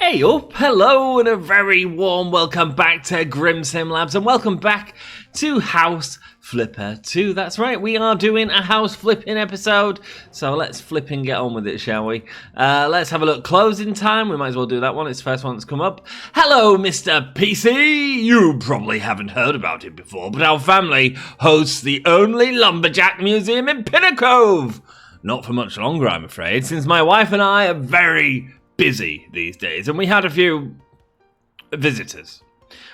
Hey up, hello, and a very warm welcome back to Grim Sim Labs, and welcome back to House Flipper 2. That's right, we are doing a house flipping episode, so let's flip and get on with it, shall we? Let's have a look. Closing time, we might as well do that one. It's the first one that's come up. Hello, Mr. PC. You probably haven't heard about it before, but our family hosts the only lumberjack museum in Pinnacove. Not for much longer, I'm afraid, since my wife and I are very busy these days, and we had a few visitors.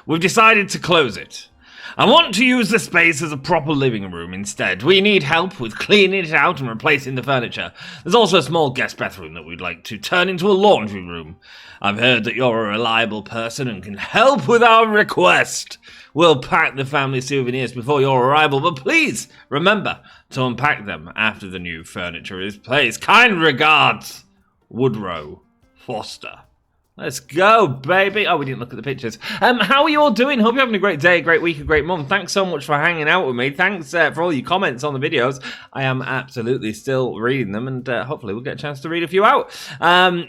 We've decided to close it. I want to use the space as a proper living room instead. We need help with cleaning it out and replacing the furniture. There's also a small guest bathroom that we'd like to turn into a laundry room. I've heard that you're a reliable person and can help with our request. We'll pack the family souvenirs before your arrival, but please remember to unpack them after the new furniture is placed. Kind regards, Woodrow Foster. Let's go, baby. Oh, we didn't look at the pictures. How are you all doing? Hope you're having a great day, a great week, a great month. Thanks so much for hanging out with me. Thanks for all your comments on the videos. I am absolutely still reading them, and hopefully we'll get a chance to read a few out.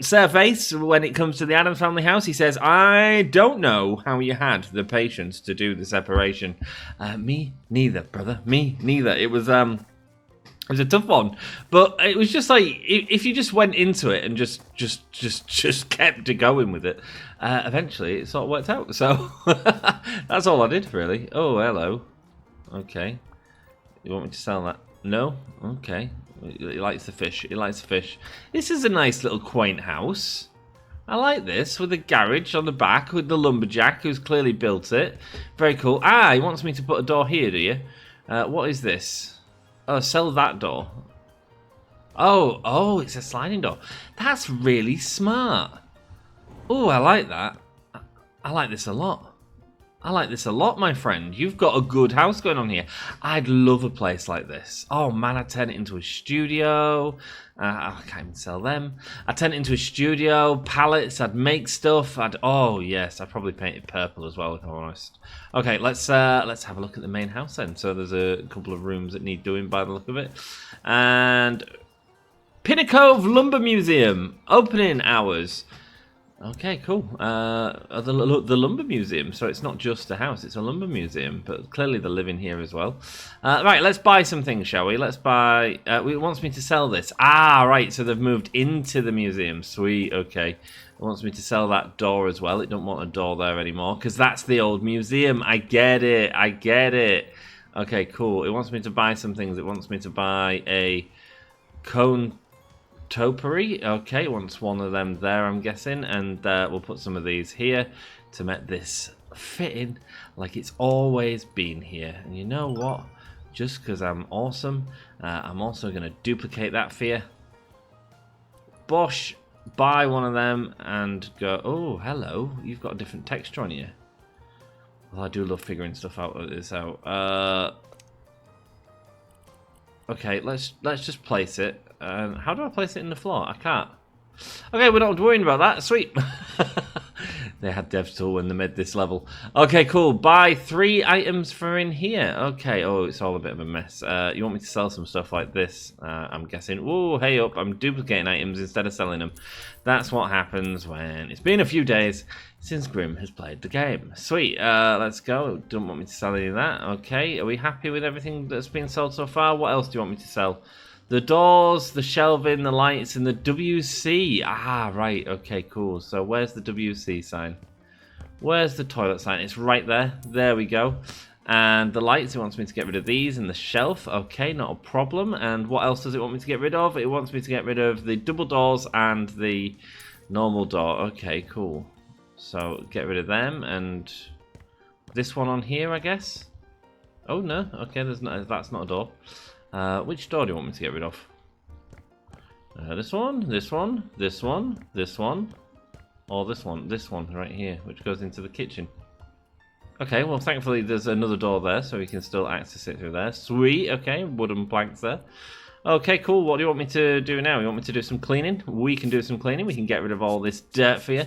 Surface, when it comes to the Addams Family house, he says, I don't know how you had the patience to do the separation. Me neither, brother. Me neither. It was a tough one, but it was just like if you just went into it and just kept going with it, eventually it sort of worked out. So that's all I did, really. Oh, hello. Okay, you want me to sell that? No. Okay. He likes the fish. He likes the fish. This is a nice little quaint house. I like this, with a garage on the back with the lumberjack who's clearly built it. Very cool. Ah, he wants me to put a door here, do you? What is this? Oh, sell that door. Oh, it's a sliding door. That's really smart. Oh, I like that. I like this a lot. I like this a lot, my friend. You've got a good house going on here. I'd love a place like this. Oh, man, I'd turn it into a studio. I can't even sell them. I'd turn it into a studio, pallets, I'd make stuff. Oh, yes, I'd probably paint it purple as well, if I'm honest. Okay, let's have a look at the main house then. So there's a couple of rooms that need doing by the look of it. And Pinnacove Lumber Museum, opening hours. Okay, cool. The Lumber Museum. So it's not just a house, it's a lumber museum. But clearly they're living here as well. Right, let's buy some things, shall we? Let's buy... it wants me to sell this. Ah, right, so they've moved into the museum. Sweet, okay. It wants me to sell that door as well. It don't want a door there anymore, because that's the old museum. I get it, I get it. Okay, cool. It wants me to buy some things. It wants me to buy a cone... topiary. Okay, wants one of them there, I'm guessing, and we'll put some of these here to make this fit in like it's always been here. And you know what? Just because I'm awesome, I'm also going to duplicate that for you. Bosh, buy one of them and go, oh, hello, you've got a different texture on you. Well, I do love figuring stuff out like this out. Okay, let's just place it. How do I place it in the floor? I can't. Okay, we're not worrying about that. Sweet. They had dev tool when they made this level. Okay, cool. Buy 3 items for in here. Okay. Oh, it's all a bit of a mess. You want me to sell some stuff like this? I'm guessing. Oh, hey up. I'm duplicating items instead of selling them. That's what happens when it's been a few days since Grim has played the game. Sweet. Let's go. Don't want me to sell any of that. Okay. Are we happy with everything that's been sold so far? What else do you want me to sell? The doors, the shelving, the lights, and the WC. Ah, right. Okay, cool. So where's the WC sign? Where's the toilet sign? It's right there. There we go. And the lights, it wants me to get rid of these and the shelf. Okay, not a problem. And what else does it want me to get rid of? It wants me to get rid of the double doors and the normal door. Okay, cool. So get rid of them and this one on here, I guess. Oh, no. Okay, that's not a door. Which door do you want me to get rid of? This one, this one, this one, this one, or this one right here, which goes into the kitchen. Okay, well, thankfully there's another door there, so we can still access it through there. Sweet, okay, wooden planks there. Okay, cool, what do you want me to do now? You want me to do some cleaning? We can do some cleaning, we can get rid of all this dirt for you.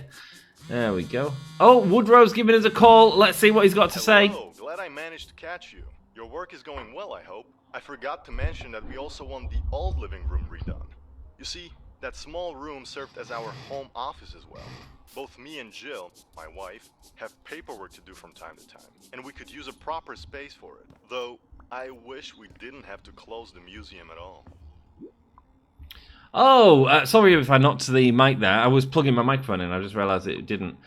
There we go. Oh, Woodrow's giving us a call. Let's see what he's got to say. Glad I managed to catch you. Your work is going well, I hope. I forgot to mention that we also want the old living room redone. You see, That small room served as our home office as well. Both me and Jill, my wife, have paperwork to do from time to time, and we could use a proper space for it. Though, I wish we didn't have to close the museum at all. Oh, sorry if I knocked the mic there. I was plugging my microphone in. I just realised it didn't.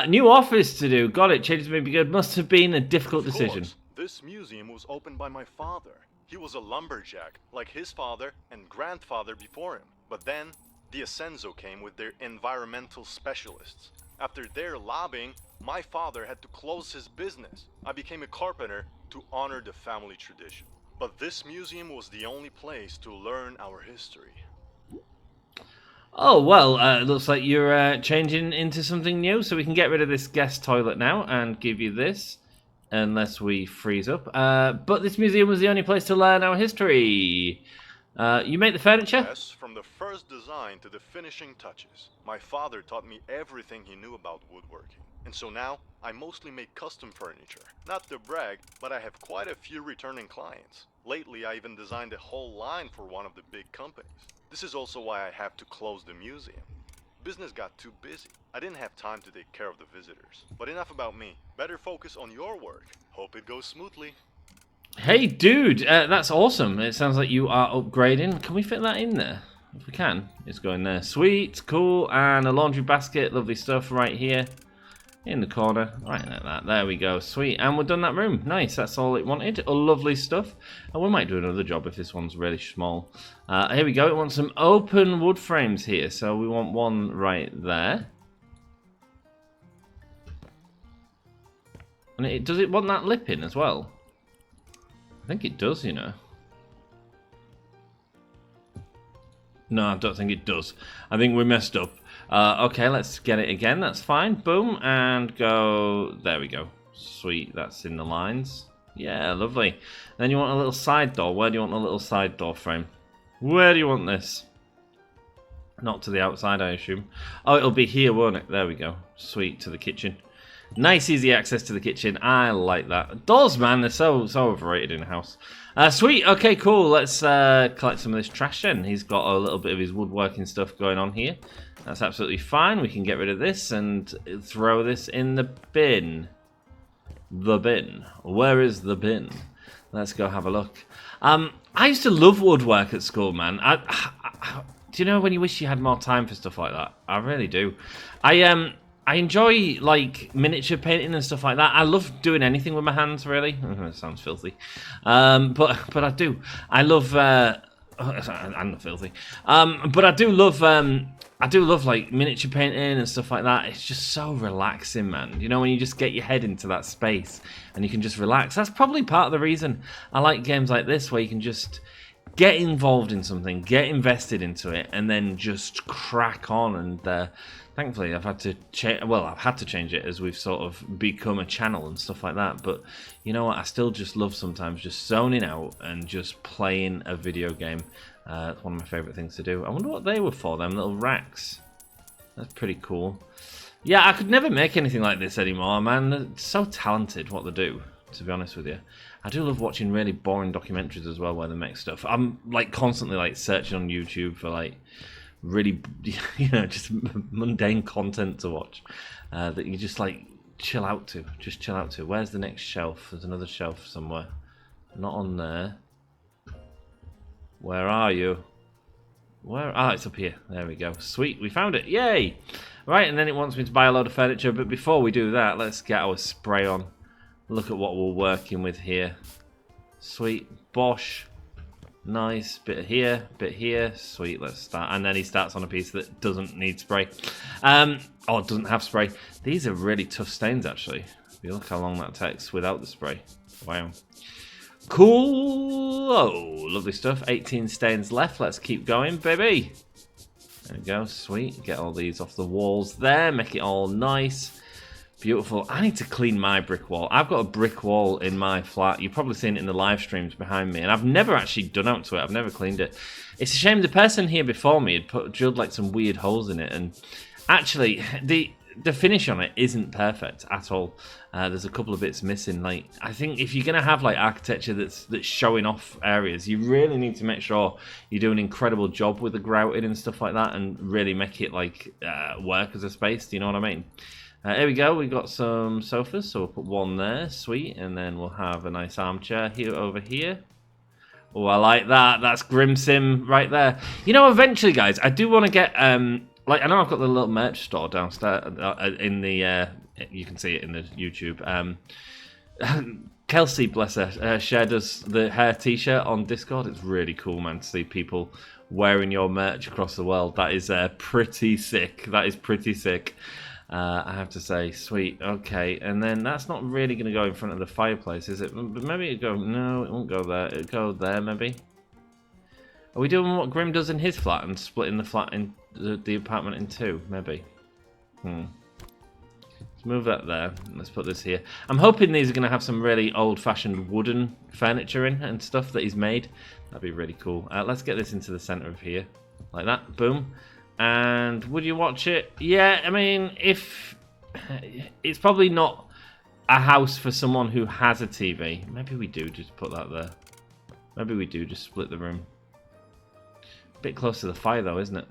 New office to do. Got it. Changes may be good. Must have been a difficult decision. Of course, this museum was opened by my father. He was a lumberjack, like his father and grandfather before him. But then, the Ascenso came with their environmental specialists. After their lobbying, my father had to close his business. I became a carpenter to honor the family tradition. But this museum was the only place to learn our history. Oh, well, it looks like you're changing into something new, so we can get rid of this guest toilet now and give you this, unless we freeze up. But this museum was the only place to learn our history. You make the furniture? Yes, from the first design to the finishing touches. My father taught me everything he knew about woodworking. And so now, I mostly make custom furniture. Not to brag, but I have quite a few returning clients. Lately, I even designed a whole line for one of the big companies. This is also why I have to close the museum. Business got too busy. I didn't have time to take care of the visitors. But enough about me. Better focus on your work. Hope it goes smoothly. Hey, dude, that's awesome. It sounds like you are upgrading. Can we fit that in there? If we can, it's going there. Sweet, cool, and a laundry basket. Lovely stuff right here. In the corner, right like that. There we go, sweet. And we've done that room. Nice, that's all it wanted. Lovely stuff. And we might do another job if this one's really small. Here we go, it wants some open wood frames here. So we want one right there. And does it want that lip in as well? I think it does, you know. No, I don't think it does. I think we messed up. Okay, let's get it again. That's fine. Boom, and go. There we go. Sweet, that's in the lines. Yeah, lovely. Then you want a little side door. Where do you want a little side door frame? Where do you want this? Not to the outside, I assume. Oh, it'll be here, won't it? There we go. Sweet, to the kitchen. Nice, easy access to the kitchen. I like that. Doors, man, they're so overrated in a house. Sweet, okay, cool. Let's collect some of this trash then. He's got a little bit of his woodworking stuff going on here. That's absolutely fine. We can get rid of this and throw this in the bin. The bin. Where is the bin? Let's go have a look. I used to love woodwork at school, man. Do you know when you wish you had more time for stuff like that? I really do. I enjoy like miniature painting and stuff like that. I love doing anything with my hands, really. It sounds filthy, but I do. I love. I'm not filthy, but I do love. I do love like miniature painting and stuff like that. It's just so relaxing, man. You know, when you just get your head into that space and you can just relax. That's probably part of the reason I like games like this, where you can just get involved in something, get invested into it, and then just crack on. And thankfully, I've had to change it as we've sort of become a channel and stuff like that. But you know what? I still just love sometimes just zoning out and just playing a video game. It's one of my favourite things to do. I wonder what they were for, them little racks. That's pretty cool. Yeah, I could never make anything like this anymore, man. They're so talented what they do, to be honest with you. I do love watching really boring documentaries as well where they make stuff. I'm like constantly like searching on YouTube for like really, you know, just mundane content to watch that you just like chill out to. Just chill out to. Where's the next shelf? There's another shelf somewhere. Not on there. Where are you? Where? Ah, it's up here. There we go. Sweet, we found it. Yay! Right, and then it wants me to buy a load of furniture, but before we do that, let's get our spray on. Look at what we're working with here. Sweet. Bosh. Nice. Bit here. Sweet, let's start. And then he starts on a piece that doesn't need spray. Or doesn't have spray. These are really tough stains, actually. If you look how long that takes without the spray. Wow. Cool. Oh, lovely stuff. 18 stains left. Let's keep going, baby. There we go. Sweet. Get all these off the walls there. Make it all nice. Beautiful. I need to clean my brick wall. I've got a brick wall in my flat. You've probably seen it in the live streams behind me. And I've never actually done out to it. I've never cleaned it. It's a shame the person here before me had drilled like some weird holes in it. And actually, the finish on it isn't perfect at all. There's a couple of bits missing. Like, I think if you're gonna have like architecture that's showing off areas, you really need to make sure you do an incredible job with the grouting and stuff like that, and really make it like work as a space. Do you know what I mean? Here we go. We've got some sofas, so we'll put one there, sweet, and then we'll have a nice armchair here over here. Oh, I like that. That's Grim Sim right there. You know, eventually, guys, I do want to get like, I know I've got the little merch store downstairs in the you can see it in the YouTube. Kelsey, bless her, shared us the hair t-shirt on Discord. It's really cool, man, to see people wearing your merch across the world. That is pretty sick. That is pretty sick. I have to say, sweet. Okay, and then that's not really going to go in front of the fireplace, is it? But maybe it go. No, it won't go there. It'll go there, maybe. Are we doing what Grim does in his flat and splitting the flat in the apartment in two? Maybe. Let's move that there. Let's put this here. I'm hoping these are going to have some really old-fashioned wooden furniture in and stuff that he's made. That'd be really cool. Let's get this into the center of here, like that. Boom. And would you watch it? Yeah, I mean, if it's probably not a house for someone who has a TV. Maybe we do just put that there. Maybe we do just split the room. A bit close to the fire though, isn't it?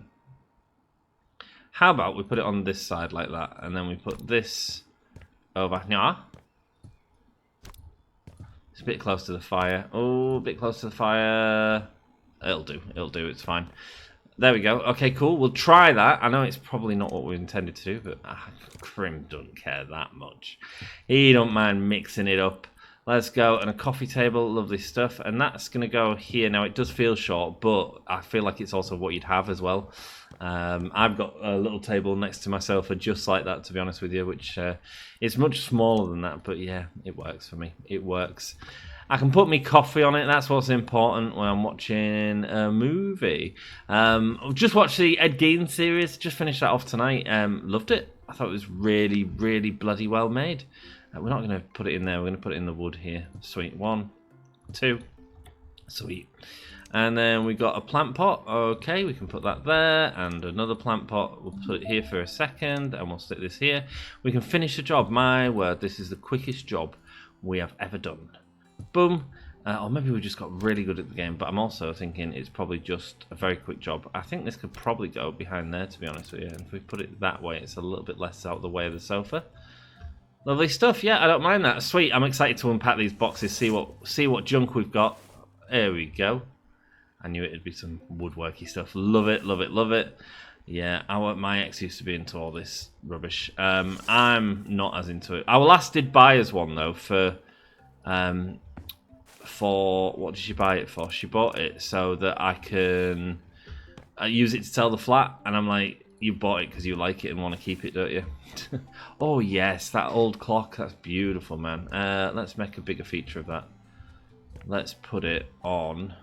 How about we put it on this side like that, and then we put this over here. It's a bit close to the fire. Oh, a bit close to the fire. It'll do. It'll do. It's fine. There we go. Okay, cool. We'll try that. I know it's probably not what we intended to do, but Grim doesn't care that much. He don't mind mixing it up. Let's go. And a coffee table. Lovely stuff. And that's going to go here. Now, it does feel short, but I feel like it's also what you'd have as well. I've got a little table next to my sofa just like that, to be honest with you, which is much smaller than that. But yeah, it works for me. It works. I can put me coffee on it. That's what's important when I'm watching a movie. I've just watched the Ed Gein series. Just finished that off tonight. Loved it. I thought it was really, really bloody well made. We're not going to put it in there. We're going to put it in the wood here. Sweet. 1, 2. Sweet. And then we got a plant pot. Okay, we can put that there. And another plant pot. We'll put it here for a second. And we'll stick this here. We can finish the job. My word, this is the quickest job we have ever done. Boom. Or maybe we just got really good at the game, but I'm also thinking it's probably just a very quick job. I think this could probably go behind there, to be honest with you. And if we put it that way, it's a little bit less out of the way of the sofa. Lovely stuff. Yeah, I don't mind that. Sweet. I'm excited to unpack these boxes, see what junk we've got. There we go. I knew it'd be some woodworky stuff. Love it, love it, love it. Yeah, my ex used to be into all this rubbish. I'm not as into it. Our last did buy us one though for what did she buy it for? She bought it so that I can use it to sell the flat, and I'm like, you bought it because you like it and want to keep it, don't you? Oh yes, that old clock, that's beautiful, man. Let's make a bigger feature of that. Let's put it on.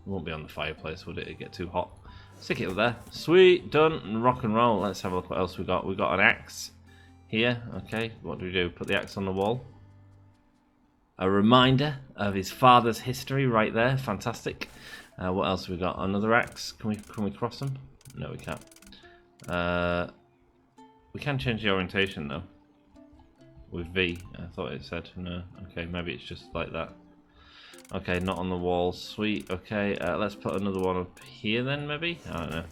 It won't be on the fireplace, would it? It'd get too hot. Stick it up there. Sweet, done. Rock and roll. Let's have a look what else we got. We got an axe here. Okay, what do we do? Put the axe on the wall. A reminder of his father's history right there. Fantastic. What else have we got? Another axe. Can we cross them? No, we can't. We can change the orientation though. With V. I thought it said no. Okay, maybe it's just like that. Okay, not on the wall. Sweet. Okay, let's put another one up here then, maybe? I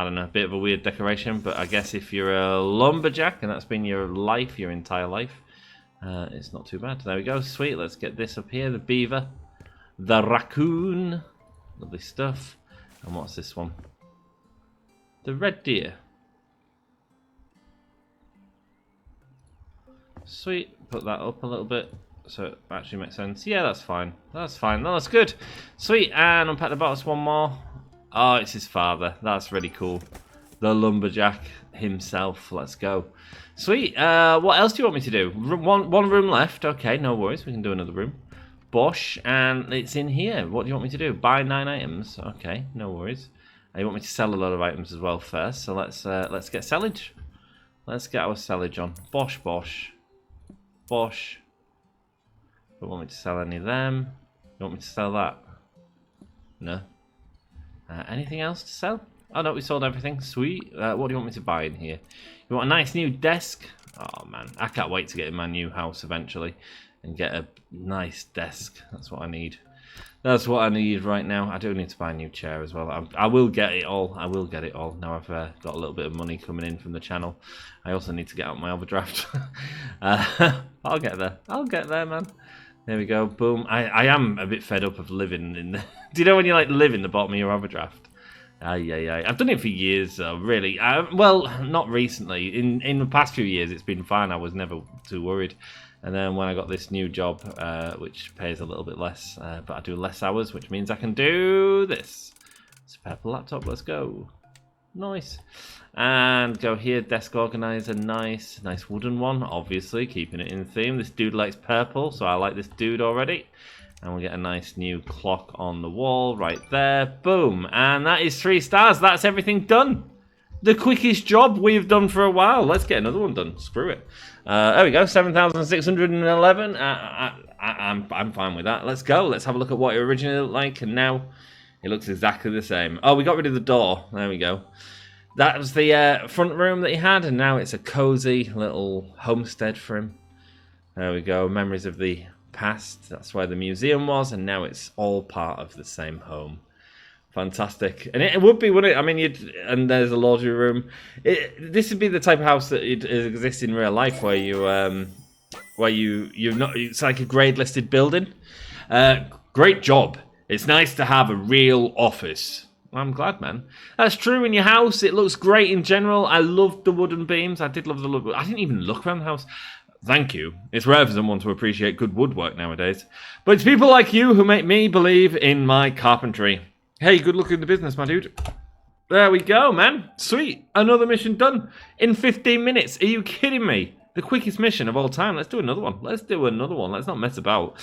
don't know. Bit of a weird decoration, but I guess if you're a lumberjack and that's been your life, your entire life, it's not too bad. There we go. Sweet. Let's get this up here. The beaver. The raccoon. Lovely stuff. And what's this one? The red deer. Sweet. Put that up a little bit so it actually makes sense. Yeah, that's fine. That's fine. No, that's good. Sweet. And unpack the box one more. Oh, it's his father. That's really cool. The lumberjack himself. Let's go. Sweet. What else do you want me to do? One room left. Okay, no worries. We can do another room. Bosh. And it's in here. What do you want me to do? Buy 9 items. Okay, no worries. You want me to sell a lot of items as well first. So let's get sellage. Let's get our sellage on. Bosh, bosh. Bosh. Don't want me to sell any of them. You want me to sell that? No. Anything else to sell? Oh no, we sold everything. Sweet. What do you want me to buy in here? You want a nice new desk? Oh man, I can't wait to get in my new house eventually and get a nice desk. That's what I need. That's what I need right now. I do need to buy a new chair as well. I will get it all. I will get it all. Now I've got a little bit of money coming in from the channel. I also need to get out my overdraft. I'll get there. I'll get there, man. There we go. Boom. I am a bit fed up of living in the... Do you know when you like live in the bottom of your overdraft? Yeah. I've done it for years, though, really. Well, not recently. In the past few years, it's been fine. I was never too worried. And then when I got this new job, which pays a little bit less, but I do less hours, which means I can do this. It's a purple laptop. Let's go. Nice. And go here, desk organizer. Nice wooden one, obviously, keeping it in theme. This dude likes purple, so I like this dude already. And we'll get a nice new clock on the wall right there. Boom. And that is 3 stars. That's everything done. The quickest job we've done for a while. Let's get another one done. Screw it. There we go. 7,611. I'm fine with that. Let's go. Let's have a look at what it originally looked like. And now it looks exactly the same. Oh, we got rid of the door. There we go. That was the front room that he had. And now it's a cozy little homestead for him. There we go. Memories of the past. That's where the museum was, and now it's all part of the same home. Fantastic. And it would be, wouldn't it? I mean, and there's a laundry room. This would be the type of house that exists in real life, where you're not. It's like a grade listed building. Great job. It's nice to have a real office. I'm glad, man. That's true in your house. It looks great in general. I loved the wooden beams. I did love the look. I didn't even look around the house. Thank you. It's rare for someone to appreciate good woodwork nowadays. But it's people like you who make me believe in my carpentry. Hey, good luck in the business, my dude. There we go, man. Sweet. Another mission done in 15 minutes. Are you kidding me? The quickest mission of all time. Let's do another one. Let's not mess about.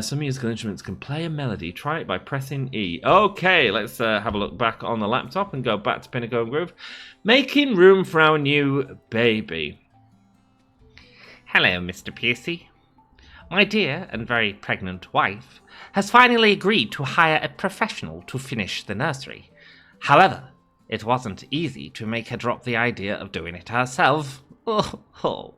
Some musical instruments can play a melody. Try it by pressing E. Okay, let's have a look back on the laptop and go back to Pinnacle and Groove. Making room for our new baby. Hello, Mr. Piercy. My dear and very pregnant wife has finally agreed to hire a professional to finish the nursery. However, it wasn't easy to make her drop the idea of doing it herself. Oh.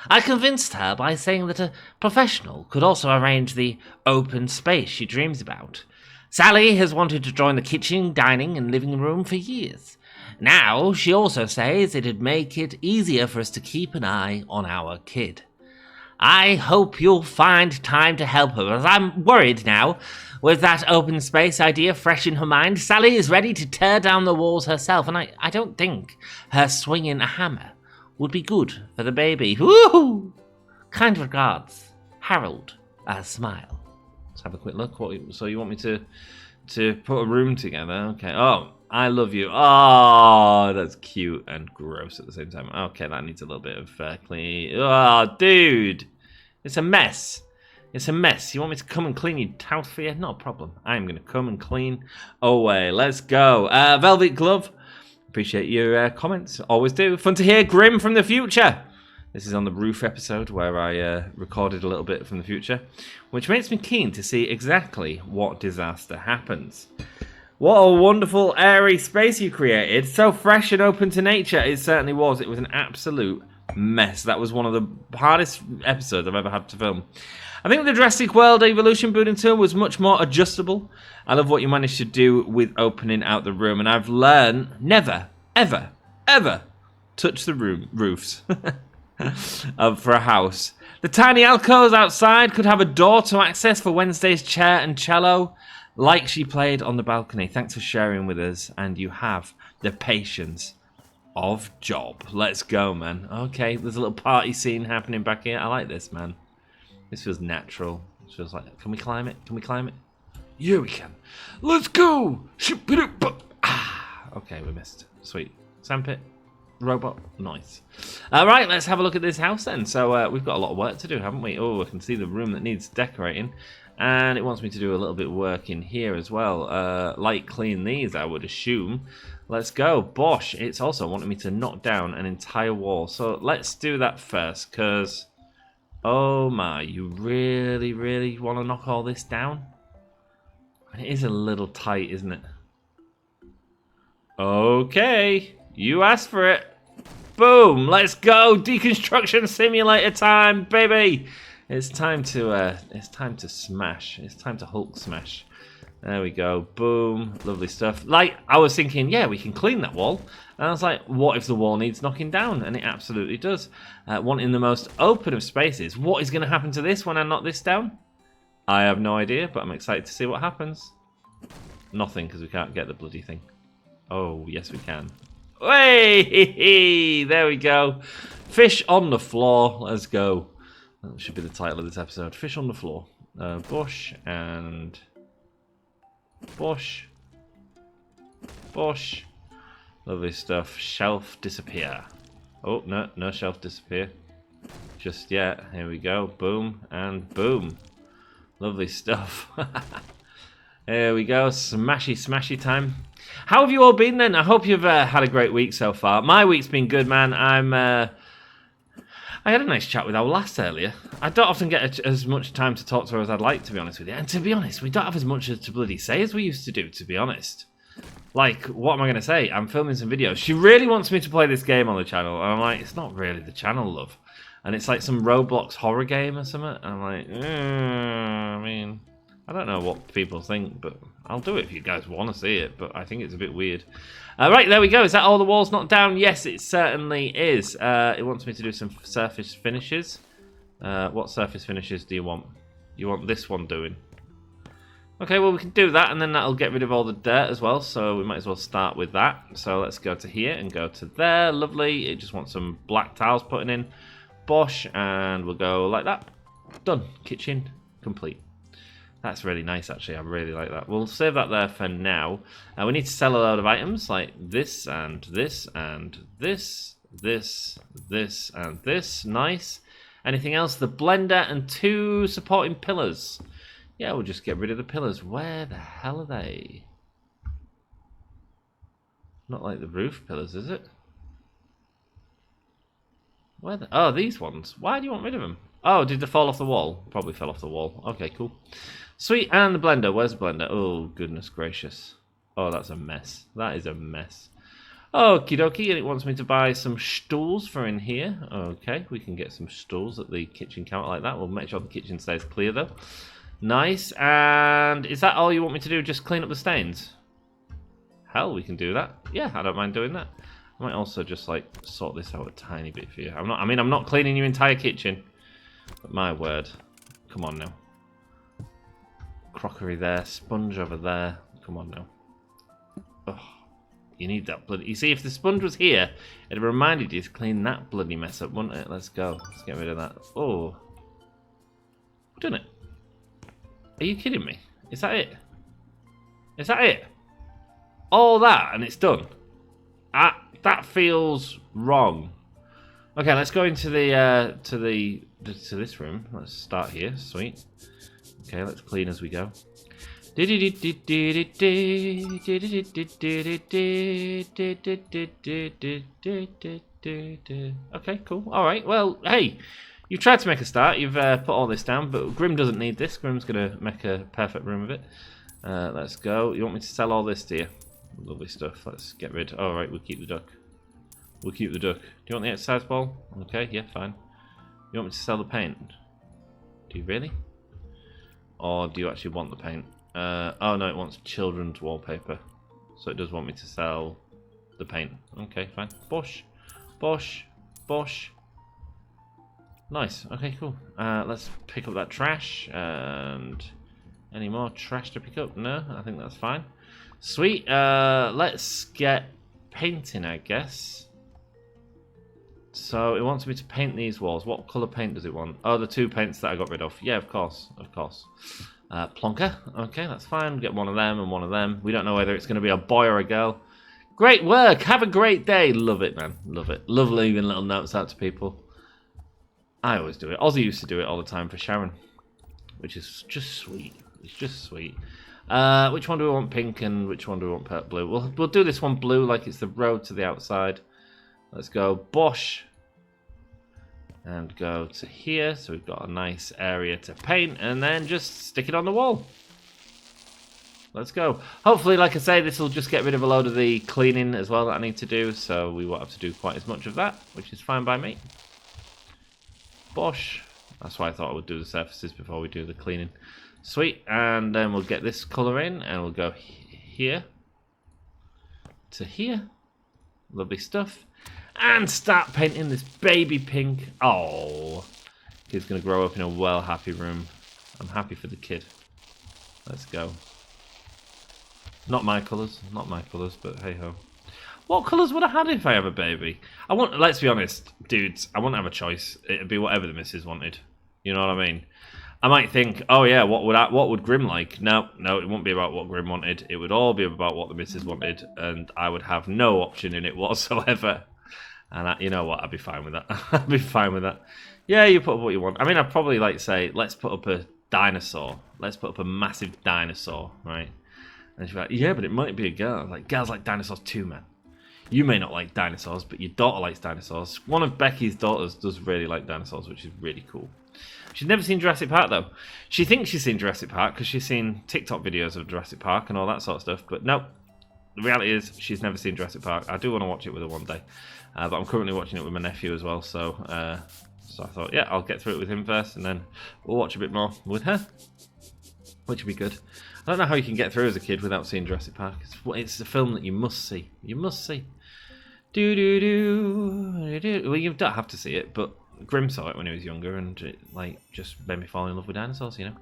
I convinced her by saying that a professional could also arrange the open space she dreams about. Sally has wanted to join the kitchen, dining, and living room for years. Now, she also says it'd make it easier for us to keep an eye on our kid. I hope you'll find time to help her, as I'm worried now. With that open space idea fresh in her mind, Sally is ready to tear down the walls herself, and I don't think her swinging a hammer would be good for the baby. Woohoo! Kind regards, Harold. A smile. Let's have a quick look. So you want me to put a room together? Okay. Oh. I love you. Oh, that's cute and gross at the same time. Okay, that needs a little bit of clean. Oh, dude. It's a mess. It's a mess. You want me to come and clean your house for you? Not a problem. I'm going to come and clean away. Let's go. Velvet Glove. Appreciate your comments. Always do. Fun to hear Grim from the future. This is on the roof episode where I recorded a little bit from the future, which makes me keen to see exactly what disaster happens. What a wonderful, airy space you created. So fresh and open to nature. It certainly was. It was an absolute mess. That was one of the hardest episodes I've ever had to film. I think the Jurassic World Evolution Building Tour was much more adjustable. I love what you managed to do with opening out the room. And I've learned never, ever, ever touch the roofs for a house. The tiny alcoves outside could have a door to access for Wednesday's chair and cello. Like she played on the balcony. Thanks for sharing with us. And you have the patience of Job. Let's go, man. Okay, there's a little party scene happening back here. I like this, man. This feels natural. It feels like... Can we climb it? Can we climb it? Yeah, we can. Let's go! Okay, we missed. Sweet. Sandpit. Robot. Nice. Alright, let's have a look at this house then. So we've got a lot of work to do, haven't we? Oh, I can see the room that needs decorating. And it wants me to do a little bit of work in here as well. Light clean these, I would assume. Let's go. Bosh. It's also wanting me to knock down an entire wall. So let's do that first, because... Oh my, you really, really want to knock all this down? It is a little tight, isn't it? Okay, you asked for it. Boom, let's go. Deconstruction simulator time, baby. It's time to smash. It's time to Hulk smash. There we go. Boom. Lovely stuff. Like, I was thinking, yeah, we can clean that wall. And I was like, what if the wall needs knocking down? And it absolutely does. Wanting the most open of spaces. What is going to happen to this when I knock this down? I have no idea, but I'm excited to see what happens. Nothing, because we can't get the bloody thing. Oh, yes we can. Hey! There we go. Fish on the floor. Let's go. That should be the title of this episode. Fish on the floor. Bush and... Bush. Bush. Lovely stuff. Shelf disappear. Oh, no, no shelf disappear. Just yet. Here we go. Boom and boom. Lovely stuff. There we go. Smashy, smashy time. How have you all been then? I hope you've had a great week so far. My week's been good, man. I had a nice chat with our last earlier. I don't often get as much time to talk to her as I'd like, to be honest with you. And to be honest, we don't have as much to bloody say as we used to do, to be honest. Like, what am I going to say? I'm filming some videos. She really wants me to play this game on the channel. And I'm like, it's not really the channel, love. And it's like some Roblox horror game or something. And I'm like, I mean, I don't know what people think, but I'll do it if you guys want to see it. But I think it's a bit weird. Right, there we go. Is that all the walls knocked down? Yes, it certainly is. It wants me to do some surface finishes. What surface finishes do you want? You want this one doing? Okay, well, we can do that, and then that'll get rid of all the dirt as well, so we might as well start with that. So let's go to here and go to there. Lovely. It just wants some black tiles putting in. Bosh, and we'll go like that. Done. Kitchen complete. That's really nice, actually. I really like that. We'll save that there for now. We need to sell a load of items like this and this and this, this, this and this. Nice. Anything else? The blender and 2 supporting pillars. Yeah, we'll just get rid of the pillars. Where the hell are they? Not like the roof pillars, is it? Where the... Oh, these ones. Why do you want rid of them? Oh, did they fall off the wall? Probably fell off the wall. Okay, cool. Sweet, and the blender. Where's the blender? Oh, goodness gracious. Oh, that's a mess. That is a mess. Okie dokie, and it wants me to buy some stools for in here. Okay, we can get some stools at the kitchen counter like that. We'll make sure the kitchen stays clear, though. Nice, and is that all you want me to do? Just clean up the stains? Hell, we can do that. Yeah, I don't mind doing that. I might also just, like, sort this out a tiny bit for you. I'm not cleaning your entire kitchen. But my word. Come on now. Crockery there, sponge over there. Come on now. Oh, you need that bloody... You see, if the sponge was here, it'd have reminded you to clean that bloody mess up, wouldn't it? Let's go. Let's get rid of that. Oh. We've done it. Are you kidding me? Is that it? Is that it? All that and it's done? That feels wrong. Okay, let's go into the to this room. Let's start here. Sweet. Okay, let's clean as we go. Okay, cool. All right. Well, hey, you've tried to make a start. You've put all this down, but Grim doesn't need this. Grim's gonna make a perfect room of it. Let's go. You want me to sell all this, do you? Lovely stuff. Let's get rid. All right, we'll keep the duck. We'll keep the duck. Do you want the exercise ball? Okay, yeah, fine. You want me to sell the paint? Do you really? Or do you actually want the paint? Oh no, it wants children's wallpaper. So it does want me to sell the paint. Okay, fine. Bosh. Bosh. Bosh. Nice. Okay, cool. Let's pick up that trash. And any more trash to pick up? No, I think that's fine. Sweet. Let's get painting, I guess. So it wants me to paint these walls. What colour paint does it want? Oh, the 2 paints that I got rid of. Yeah, of course. Of course. Plonker. Okay, that's fine. Get one of them and one of them. We don't know whether it's going to be a boy or a girl. Great work. Have a great day. Love it, man. Love it. Love leaving little notes out to people. I always do it. Ozzy used to do it all the time for Sharon. Which is just sweet. It's just sweet. Which one do we want pink and which one do we want purple blue? We'll do this one blue like it's the road to the outside. Let's go Bosh. And go to here. So we've got a nice area to paint. And then just stick it on the wall. let's go. Hopefully, like I say, this will just get rid of a load of the cleaning as well that I need to do, so we won't have to do quite as much of that, which is fine by me. Bosh. That's why I thought I would do the surfaces before we do the cleaning. Sweet, and then we'll get this colour in, and we'll go here to here. Lovely stuff. And start painting this baby pink. Oh, kid's going to grow up in a well-happy room. I'm happy for the kid. Let's go. Not my colours, but hey-ho. What colours would I have if I have a baby? Let's be honest, dudes, I wouldn't have a choice. It'd be whatever the missus wanted. You know what I mean? I might think, oh yeah, what would Grim like? No, it wouldn't be about what Grim wanted. It would all be about what the missus wanted, and I would have no option in it whatsoever. And you know what? I'd be fine with that. I'd be fine with that. Yeah, you put up what you want. I mean, I'd probably like say, let's put up a dinosaur. Let's put up a massive dinosaur, right? And she's like, yeah, but it might be a girl. Like, girls like dinosaurs too, man. You may not like dinosaurs, but your daughter likes dinosaurs. One of Becky's daughters does really like dinosaurs, which is really cool. She's never seen Jurassic Park, though. She thinks she's seen Jurassic Park because she's seen TikTok videos of Jurassic Park and all that sort of stuff. But no, the reality is she's never seen Jurassic Park. I do want to watch it with her one day. But I'm currently watching it with my nephew as well. So I thought, yeah, I'll get through it with him first. And then we'll watch a bit more with her, which would be good. I don't know how you can get through as a kid without seeing Jurassic Park. It's a film that you must see. You must see. Well, you don't have to see it, but Grim saw it when he was younger, and it just made me fall in love with dinosaurs, you know.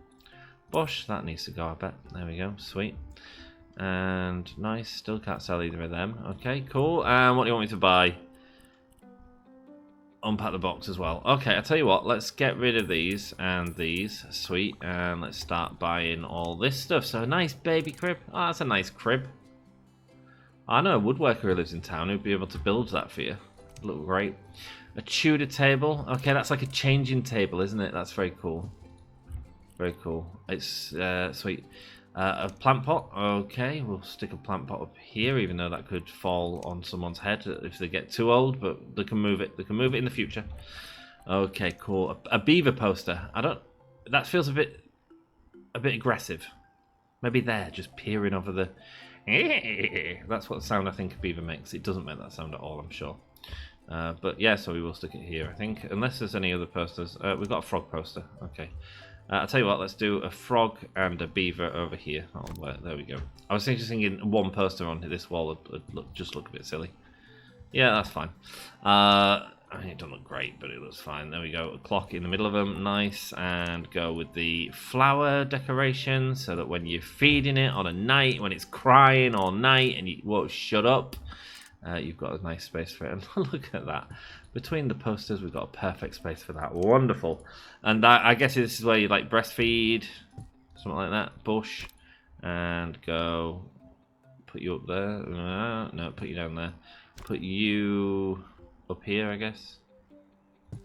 Bosh, that needs to go, I bet. There we go, sweet. And nice, still can't sell either of them. Okay, cool. And what do you want me to buy? Unpack the box as well. Okay, I'll tell you what, let's get rid of these and these. Sweet, and let's start buying all this stuff. So a nice baby crib. Oh, that's a nice crib. I know a woodworker who lives in town who'd be able to build that for you. Look great. A Tudor table. Okay, that's like a changing table, isn't it? That's very cool. Very cool. It's sweet. A plant pot. Okay, we'll stick a plant pot up here, even though that could fall on someone's head if they get too old, but they can move it. They can move it in the future. Okay, cool. A beaver poster. That feels a bit aggressive. Maybe there, just peering over the... That's what sound I think a beaver makes. It doesn't make that sound at all, I'm sure. But yeah, so we will stick it here, I think. Unless there's any other posters. We've got a frog poster. Okay. I'll tell you what, let's do a frog and a beaver over here. Oh, there we go. I was just thinking one poster on this wall would just look a bit silly. Yeah, that's fine. I mean, it doesn't look great, but it looks fine. There we go. A clock in the middle of them. Nice. And go with the flower decoration so that when you're feeding it on a night, when it's crying all night and you won't shut up, you've got a nice space for it. And look at that. Between the posters, we've got a perfect space for that. Wonderful. And I guess this is where you like breastfeed, something like that. Bush. And go. Put you up there. No, put you down there. Put you up here, I guess.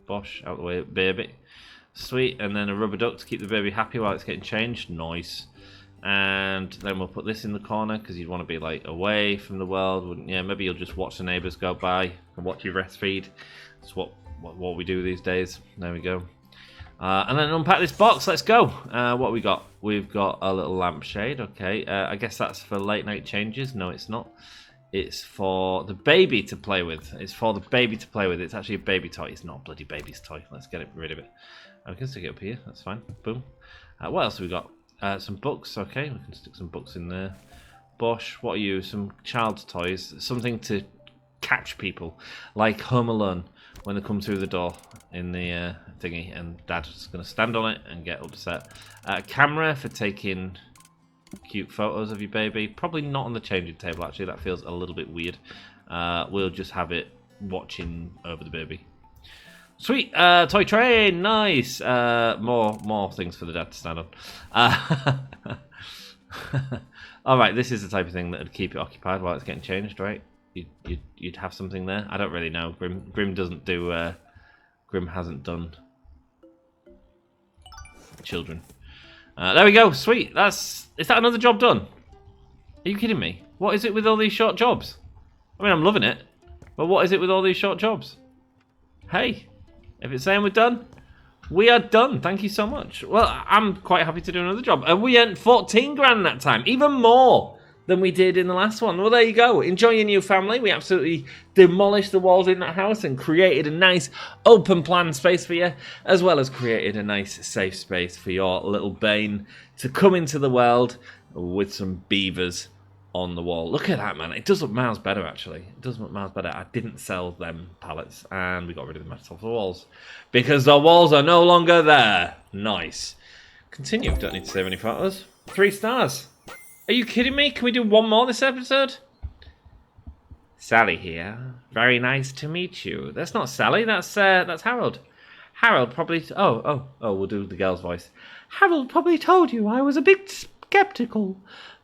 Bosh, out the way, baby. Sweet, and then a rubber duck to keep the baby happy while it's getting changed. Nice. And then we'll put this in the corner because you'd want to be like away from the world, wouldn't you? Maybe you'll just watch the neighbours go by and watch you breastfeed. That's what we do these days. There we go. And then unpack this box. Let's go. What we got? We've got a little lampshade. Okay. I guess that's for late night changes. No, it's not. It's for the baby to play with. It's for the baby to play with. It's actually a baby toy. It's not a bloody baby's toy. Let's get rid of it. I can stick it up here. That's fine. Boom. What else have we got? Some books. Okay, we can stick some books in there. Bosh, what are you? Some child's toys. Something to catch people. Like Home Alone when they come through the door in the thingy and Dad's going to stand on it and get upset. A camera for taking cute photos of your baby. Probably not on the changing table, actually. That feels a little bit weird. We'll just have it watching over the baby. Sweet. Toy train. Nice. More things for the dad to stand on. Alright, this is the type of thing that would keep it occupied while it's getting changed, right? You'd have something there. I don't really know. Grim doesn't do... Grim hasn't done children. There we go. Sweet. Is that another job done? Are you kidding me? What is it with all these short jobs? I mean, I'm loving it. But what is it with all these short jobs? Hey, if it's saying we're done, We are done. Thank you so much. Well, I'm quite happy to do another job. And we earned 14 grand that time. Even more than we did in the last one. Well, there you go. Enjoy your new family. We absolutely demolished the walls in that house and created a nice open plan space for you, as well as created a nice safe space for your little Bane to come into the world with some beavers on the wall. Look at that, man. It does look miles better, actually. It does look miles better. I didn't sell them pallets, and we got rid of the metal off the walls because the walls are no longer there. Nice. Continue. Don't need to save any photos. 3 stars. Are you kidding me? Can we do one more this episode? Sally here. Very nice to meet you. That's not Sally. That's Harold. Harold probably... Oh, we'll do the girl's voice. Harold probably told you I was a bit skeptical.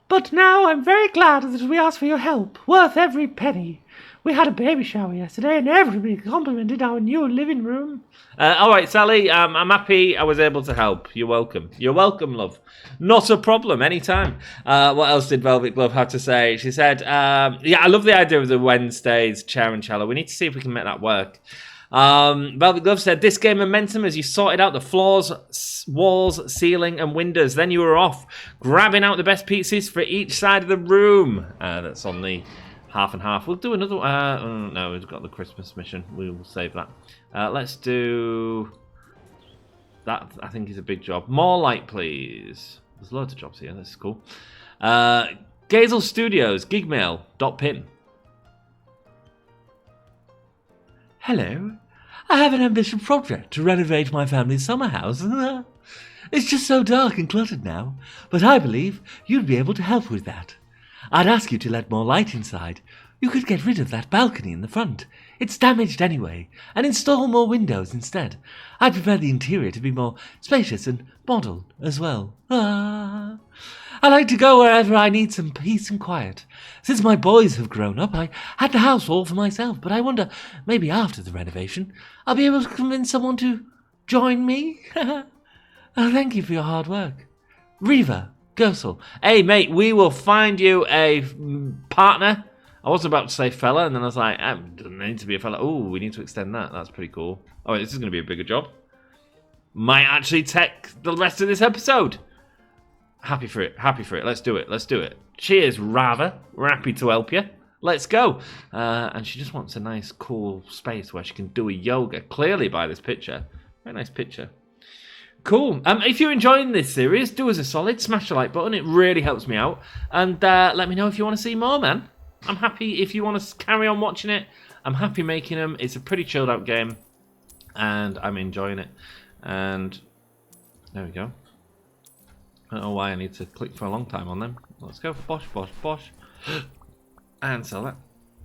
But now I'm very glad that we asked for your help. Worth every penny. We had a baby shower yesterday and everybody complimented our new living room. Alright, Sally, I'm happy I was able to help. You're welcome. You're welcome, love. Not a problem, anytime. What else did Velvet Glove have to say? She said, yeah, I love the idea of the Wednesdays chair and cello. We need to see if we can make that work. Velvet Glove said, this gained momentum as you sorted out the floors, walls, ceiling, and windows. Then you were off, grabbing out the best pieces for each side of the room. That's on the half and half. We'll do another one. No, we've got the Christmas mission. We will save that. Let's do... That, I think, is a big job. More light, please. There's loads of jobs here. This is cool. Gazel Studios, gigmail.pin. Hello. I have an ambitious project to renovate my family's summer house. It's just so dark and cluttered now, but I believe you'd be able to help with that. I'd ask you to let more light inside. You could get rid of that balcony in the front. It's damaged anyway, and install more windows instead. I prefer the interior to be more spacious and modern as well. I like to go wherever I need some peace and quiet. Since my boys have grown up, I had the house all for myself, but I wonder, maybe after the renovation, I'll be able to convince someone to join me? Thank you for your hard work. Reva Gersel. Hey, mate, we will find you a partner. I was about to say fella, and then I was like, it doesn't need to be a fella. Oh, we need to extend that. That's pretty cool. Oh, this is going to be a bigger job. Might actually take the rest of this episode. Happy for it. Happy for it. Let's do it. Let's do it. Cheers, Rava. We're happy to help you. Let's go. And she just wants a nice, cool space where she can do a yoga. Clearly by this picture. Very nice picture. Cool. If you're enjoying this series, do us a solid. Smash the like button. It really helps me out. And let me know if you want to see more, man. I'm happy if you want to carry on watching it. I'm happy making them. It's a pretty chilled out game. And I'm enjoying it. And there we go. I don't know why I need to click for a long time on them. Let's go. Bosh, bosh, bosh. And sell that.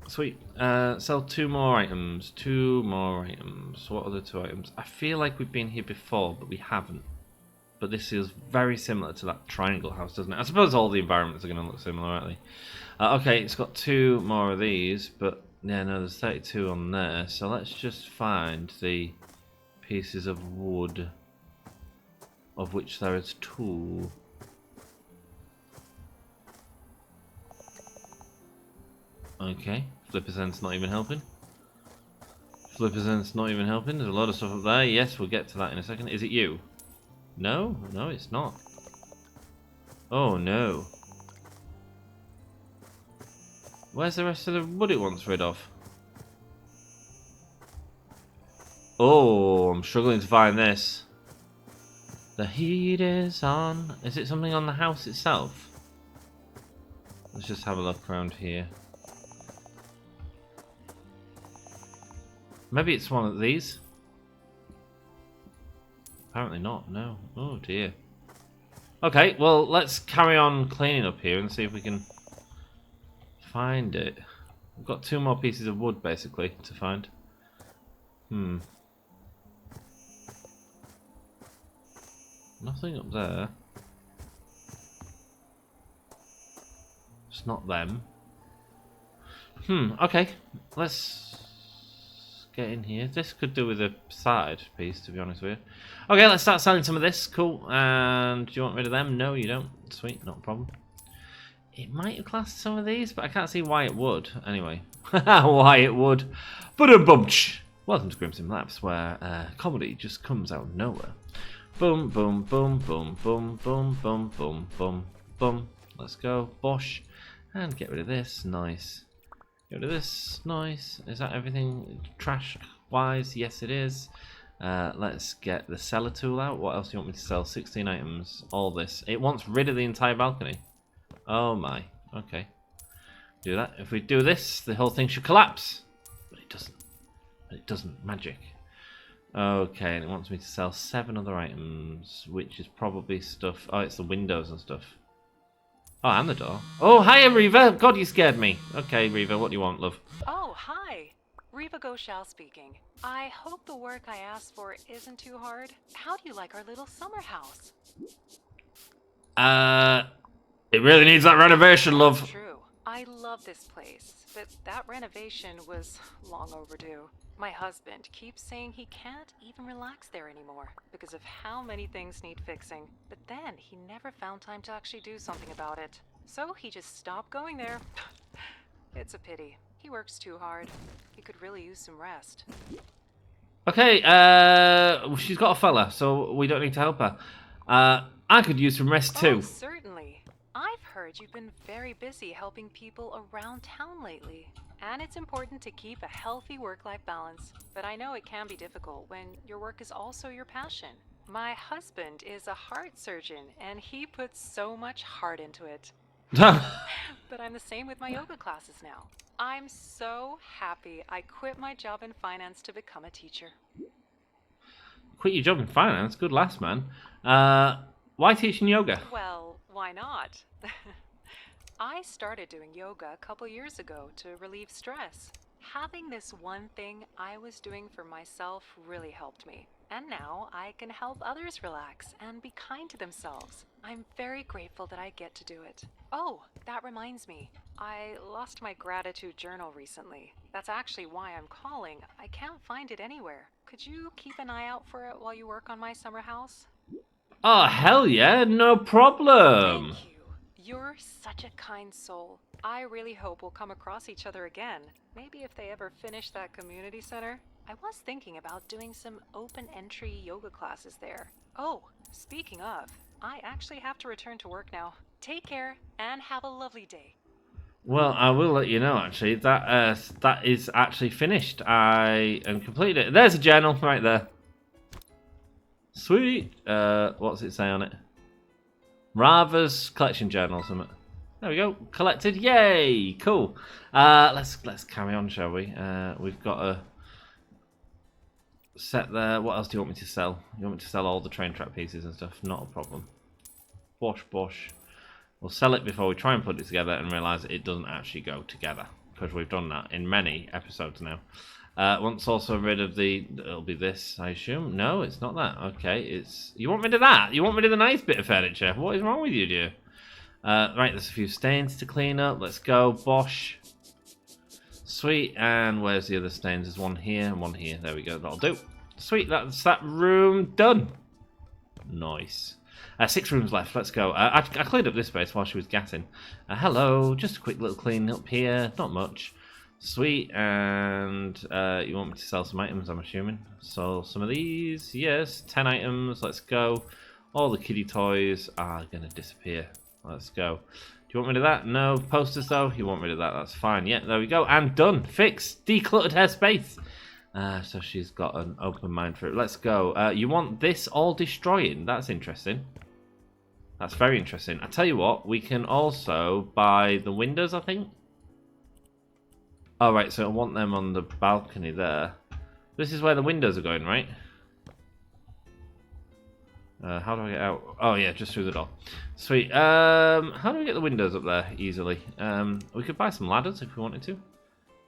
Sweet. Sell 2 more items. 2 more items. What are the 2 items? I feel like we've been here before, but we haven't. But this is very similar to that triangle house, doesn't it? I suppose all the environments are going to look similar, aren't they? Okay, it's got 2 more of these, but yeah, no, there's 32 on there. So let's just find the pieces of wood, of which there is 2. Okay, Flipperzen's not even helping. Flipperzen's not even helping. There's a lot of stuff up there. Yes, we'll get to that in a second. Is it you? No? No, it's not. Oh, no. Where's the rest of the wood it wants rid of? Oh, I'm struggling to find this. The heat is on. Is it something on the house itself? Let's just have a look around here. Maybe it's one of these. Apparently not, no. Oh dear. Okay, well, let's carry on cleaning up here and see if we can find it. We've got 2 more pieces of wood, basically, to find. Nothing up there. It's not them. Okay. Let's get in here. This could do with a side piece, to be honest with you. Okay, let's start selling some of this. Cool. And do you want rid of them? No, you don't. Sweet, not a problem. It might have classed some of these, but I can't see why it would. Anyway. Why it would. But a bunch. Welcome to Grimsim Labs, where comedy just comes out of nowhere. Boom, boom, boom, boom, boom, boom, boom, boom, boom, boom. Let's go, bosh. And get rid of this, nice. Get rid of this, nice. Is that everything trash-wise? Yes, it is. Let's get the seller tool out. What else do you want me to sell? 16 items, all this. It wants rid of the entire balcony. Oh my, okay. Do that. If we do this, the whole thing should collapse. But it doesn't. But it doesn't. Magic. Okay, and it wants me to sell 7 other items, which is probably stuff. Oh, it's the windows and stuff. Oh, and the door. Oh, hiya, Reva. God, you scared me. Okay, Reva, what do you want, love? Oh, hi. Reva Goshal speaking. I hope the work I asked for isn't too hard. How do you like our little summer house? It really needs that renovation, love. True. I love this place, but that renovation was long overdue. My husband keeps saying he can't even relax there anymore because of how many things need fixing. But then he never found time to actually do something about it. So he just stopped going there. It's a pity. He works too hard. He could really use some rest. Okay, she's got a fella, so we don't need to help her. I could use some rest too. Oh, certainly. I've heard you've been very busy helping people around town lately. And it's important to keep a healthy work-life balance. But I know it can be difficult when your work is also your passion. My husband is a heart surgeon, and he puts so much heart into it. But I'm the same with my yoga classes now. I'm so happy I quit my job in finance to become a teacher. Quit your job in finance? Good last, man. Why teaching yoga? Well, why not? I started doing yoga a couple years ago to relieve stress. Having this one thing I was doing for myself really helped me. And now I can help others relax and be kind to themselves. I'm very grateful that I get to do it. Oh, that reminds me. I lost my gratitude journal recently. That's actually why I'm calling. I can't find it anywhere. Could you keep an eye out for it while you work on my summer house? Oh, hell yeah, no problem. Thank you. You're such a kind soul. I really hope we'll come across each other again. Maybe if they ever finish that community center. I was thinking about doing some open entry yoga classes there. Oh, speaking of, I actually have to return to work now. Take care and have a lovely day. Well, I will let you know, actually, that is actually finished. I am completed it. There's a journal right there. Sweet. What's it say on it? Rava's collection journal, something. There we go. Collected. Yay! Cool. Let's carry on, shall we? We've got a set there. What else do you want me to sell? You want me to sell all the train track pieces and stuff? Not a problem. Bosh, bosh. We'll sell it before we try and put it together and realise it doesn't actually go together, because we've done that in many episodes now. Once also rid of the... It'll be this, I assume. No, it's not that. Okay, it's... You want rid of that? You want rid of the nice bit of furniture? What is wrong with you, dear? Right, there's a few stains to clean up. Let's go. Bosh. Sweet. And where's the other stains? There's one here and one here. There we go. That'll do. Sweet. That's that room done. Nice. 6 rooms left. Let's go. I cleaned up this space while she was gassing. Hello. Just a quick little clean up here. Not much. Sweet. And you want me to sell some items, I'm assuming. So some of these. Yes. 10 items. Let's go. All the kiddie toys are going to disappear. Let's go. Do you want rid of that? No. Posters, though? You want rid of that? That's fine. Yeah, there we go. And done. Fixed. Decluttered her space. So she's got an open mind for it. Let's go. You want this all destroying? That's interesting. That's very interesting. I tell you what, we can also buy the windows, I think. Oh, right, so I want them on the balcony there. This is where the windows are going, right? How do I get out? Oh, yeah, just through the door. Sweet. How do we get the windows up there easily? We could buy some ladders if we wanted to.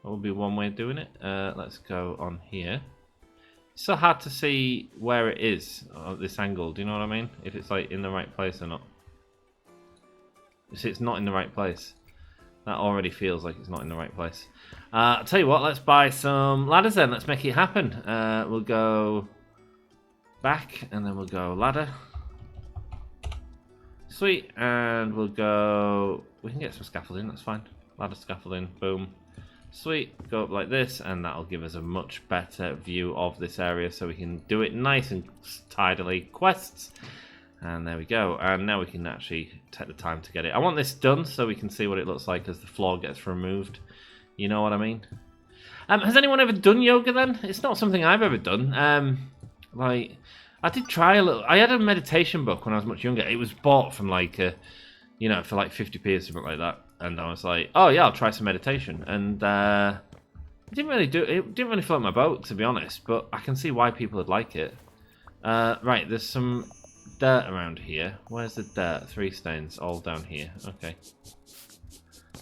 That would be one way of doing it. Let's go on here. It's so hard to see where it is at this angle. Do you know what I mean? If it's like in the right place or not. You see, it's not in the right place. That already feels like it's not in the right place. I'll tell you what, let's buy some ladders then. Let's make it happen. We'll go back and then we'll go ladder. Sweet. And we'll go... We can get some scaffolding, that's fine. Ladder scaffolding, boom. Sweet, go up like this, and that'll give us a much better view of this area so we can do it nice and tidily. Quests, and there we go. And now we can actually take the time to get it. I want this done so we can see what it looks like as the floor gets removed. You know what I mean? Has anyone ever done yoga then? It's not something I've ever done. Like, I did try a little. I had a meditation book when I was much younger. It was bought from like, for like 50p or something like that. And I was like, oh yeah, I'll try some meditation. And it didn't really float my boat, to be honest. But I can see why people would like it. Right, there's some dirt around here. Where's the dirt? 3 stains, all down here. Okay.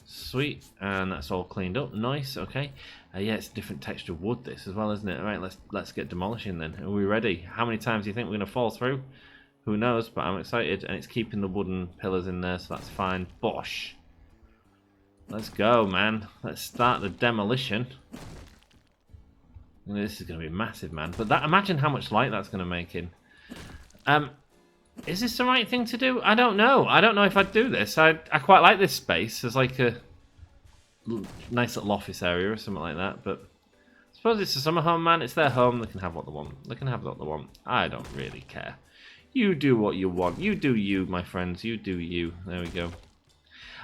Sweet, and that's all cleaned up. Nice. Okay. Yeah, it's a different texture wood, this as well, isn't it? All right, let's get demolishing then. Are we ready? How many times do you think we're gonna fall through? Who knows? But I'm excited, and it's keeping the wooden pillars in there, so that's fine. Bosh. Let's go, man. Let's start the demolition. This is gonna be massive, man. But imagine how much light that's gonna make in. Is this the right thing to do? I don't know. I don't know if I'd do this. I quite like this space. There's like a nice little office area or something like that, but I suppose it's a summer home, man. It's their home. They can have what they want. They can have what they want. I don't really care. You do what you want. You do you, my friends. You do you. There we go.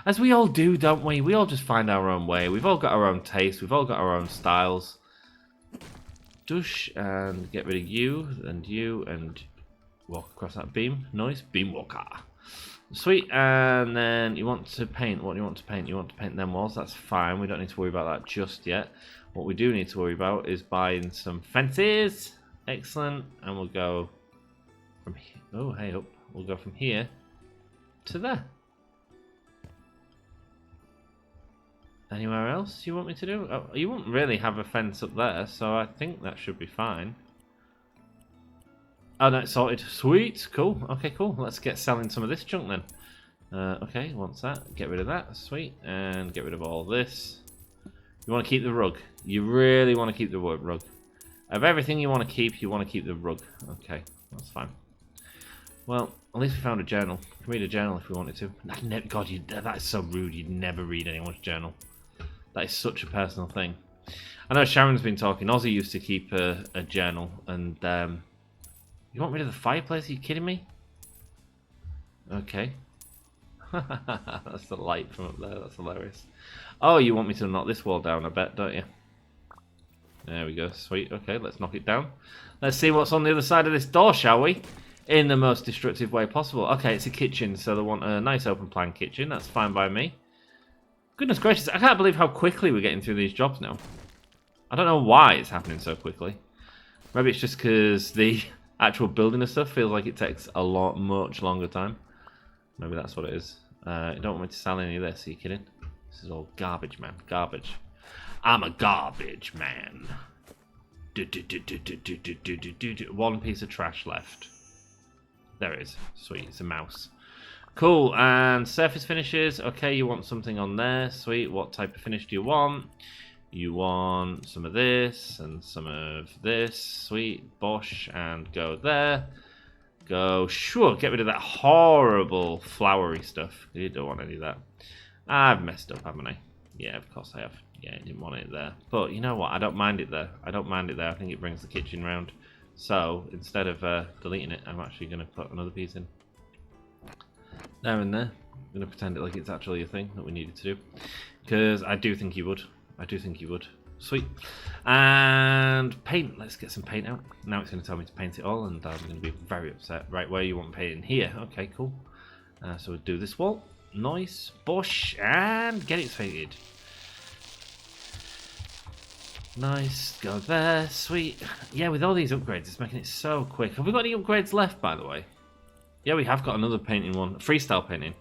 As we all do, don't we? We all just find our own way. We've all got our own taste. We've all got our own styles. Dush, and get rid of you, and walk across that beam. Nice. Beam walker. Sweet, and then you want to paint. What do you want to paint? You want to paint them walls. That's fine. We don't need to worry about that just yet. What we do need to worry about is buying some fences. Excellent. And we'll go from here. Oh, hey up. We'll go from here to there. Anywhere else you want me to do? Oh, you won't really have a fence up there, so I think that should be fine. Oh no, it's sorted. Sweet, cool. Okay, cool. Let's get selling some of this junk then. Okay, what's that? Get rid of that. Sweet, and get rid of all this. You want to keep the rug. You really want to keep the rug. Of everything you want to keep the rug. Okay, that's fine. Well, at least we found a journal. We can read a journal if we wanted to. God, that is so rude. You'd never read anyone's journal. That is such a personal thing. I know Sharon's been talking. Ozzy used to keep a journal, and you want rid of the fireplace? Are you kidding me? Okay. That's the light from up there. That's hilarious. Oh, you want me to knock this wall down, I bet, don't you? There we go. Sweet. Okay, let's knock it down. Let's see what's on the other side of this door, shall we? In the most destructive way possible. Okay, it's a kitchen, so they want a nice open plan kitchen. That's fine by me. Goodness gracious, I can't believe how quickly we're getting through these jobs now. I don't know why it's happening so quickly. Maybe it's just because the actual building of stuff feels like it takes much longer time. Maybe that's what it is. You don't want me to sell any of this, are you kidding? This is all garbage, man. Garbage. I'm a garbage man. One piece of trash left. There it is. Sweet, it's a mouse. Cool, and surface finishes. Okay, you want something on there. Sweet, what type of finish do you want? You want some of this and some of this. Sweet, bosh, and go there. Go, sure, get rid of that horrible flowery stuff. You don't want any of that. I've messed up, haven't I? Yeah, of course I have. Yeah, I didn't want it there. But you know what? I don't mind it there. I don't mind it there. I think it brings the kitchen round. So, instead of deleting it, I'm actually going to put another piece in. There and there. I'm going to pretend it like it's actually a thing that we needed to do. Because I do think you would. I do think you would. Sweet. And paint. Let's get some paint out. Now it's going to tell me to paint it all, and I'm going to be very upset. Right, where you want painting? Here. Okay, cool. So we'll do this wall. Nice. Bush. And get it painted. Nice. Go there. Sweet. Yeah, with all these upgrades, it's making it so quick. Have we got any upgrades left, by the way? Yeah, we have got another painting one. Freestyle painting.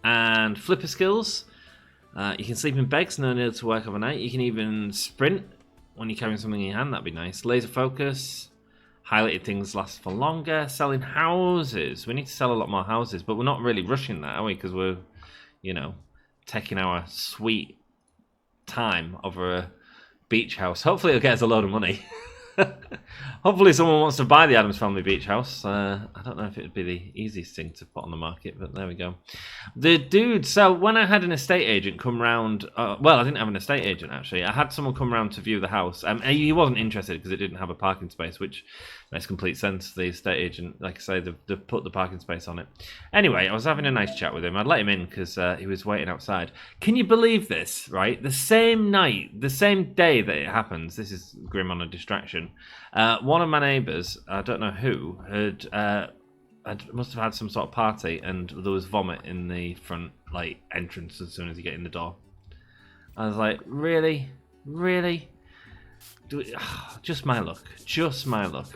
And flipper skills. You can sleep in beds, no need to work overnight. You can even sprint when you're carrying something in your hand. That'd be nice. Laser focus. Highlighted things last for longer. Selling houses. We need to sell a lot more houses, but we're not really rushing that, are we? Because we're, taking our sweet time over a beach house. Hopefully it'll get us a load of money. Hopefully someone wants to buy the Addams Family Beach House. I don't know if it would be the easiest thing to put on the market, but there we go. The dude, so when I had an estate agent come round, well, I didn't have an estate agent actually. I had someone come round to view the house. He wasn't interested because it didn't have a parking space, which makes complete sense. The estate agent, like I say, they've put the parking space on it. Anyway, I was having a nice chat with him. I'd let him in because he was waiting outside. Can you believe this, right? The same night, the same day that it happens, this is grim on a distraction, one of my neighbours, I don't know who, must have had some sort of party, and there was vomit in the front like entrance as soon as you get in the door. I was like, really? Just my luck.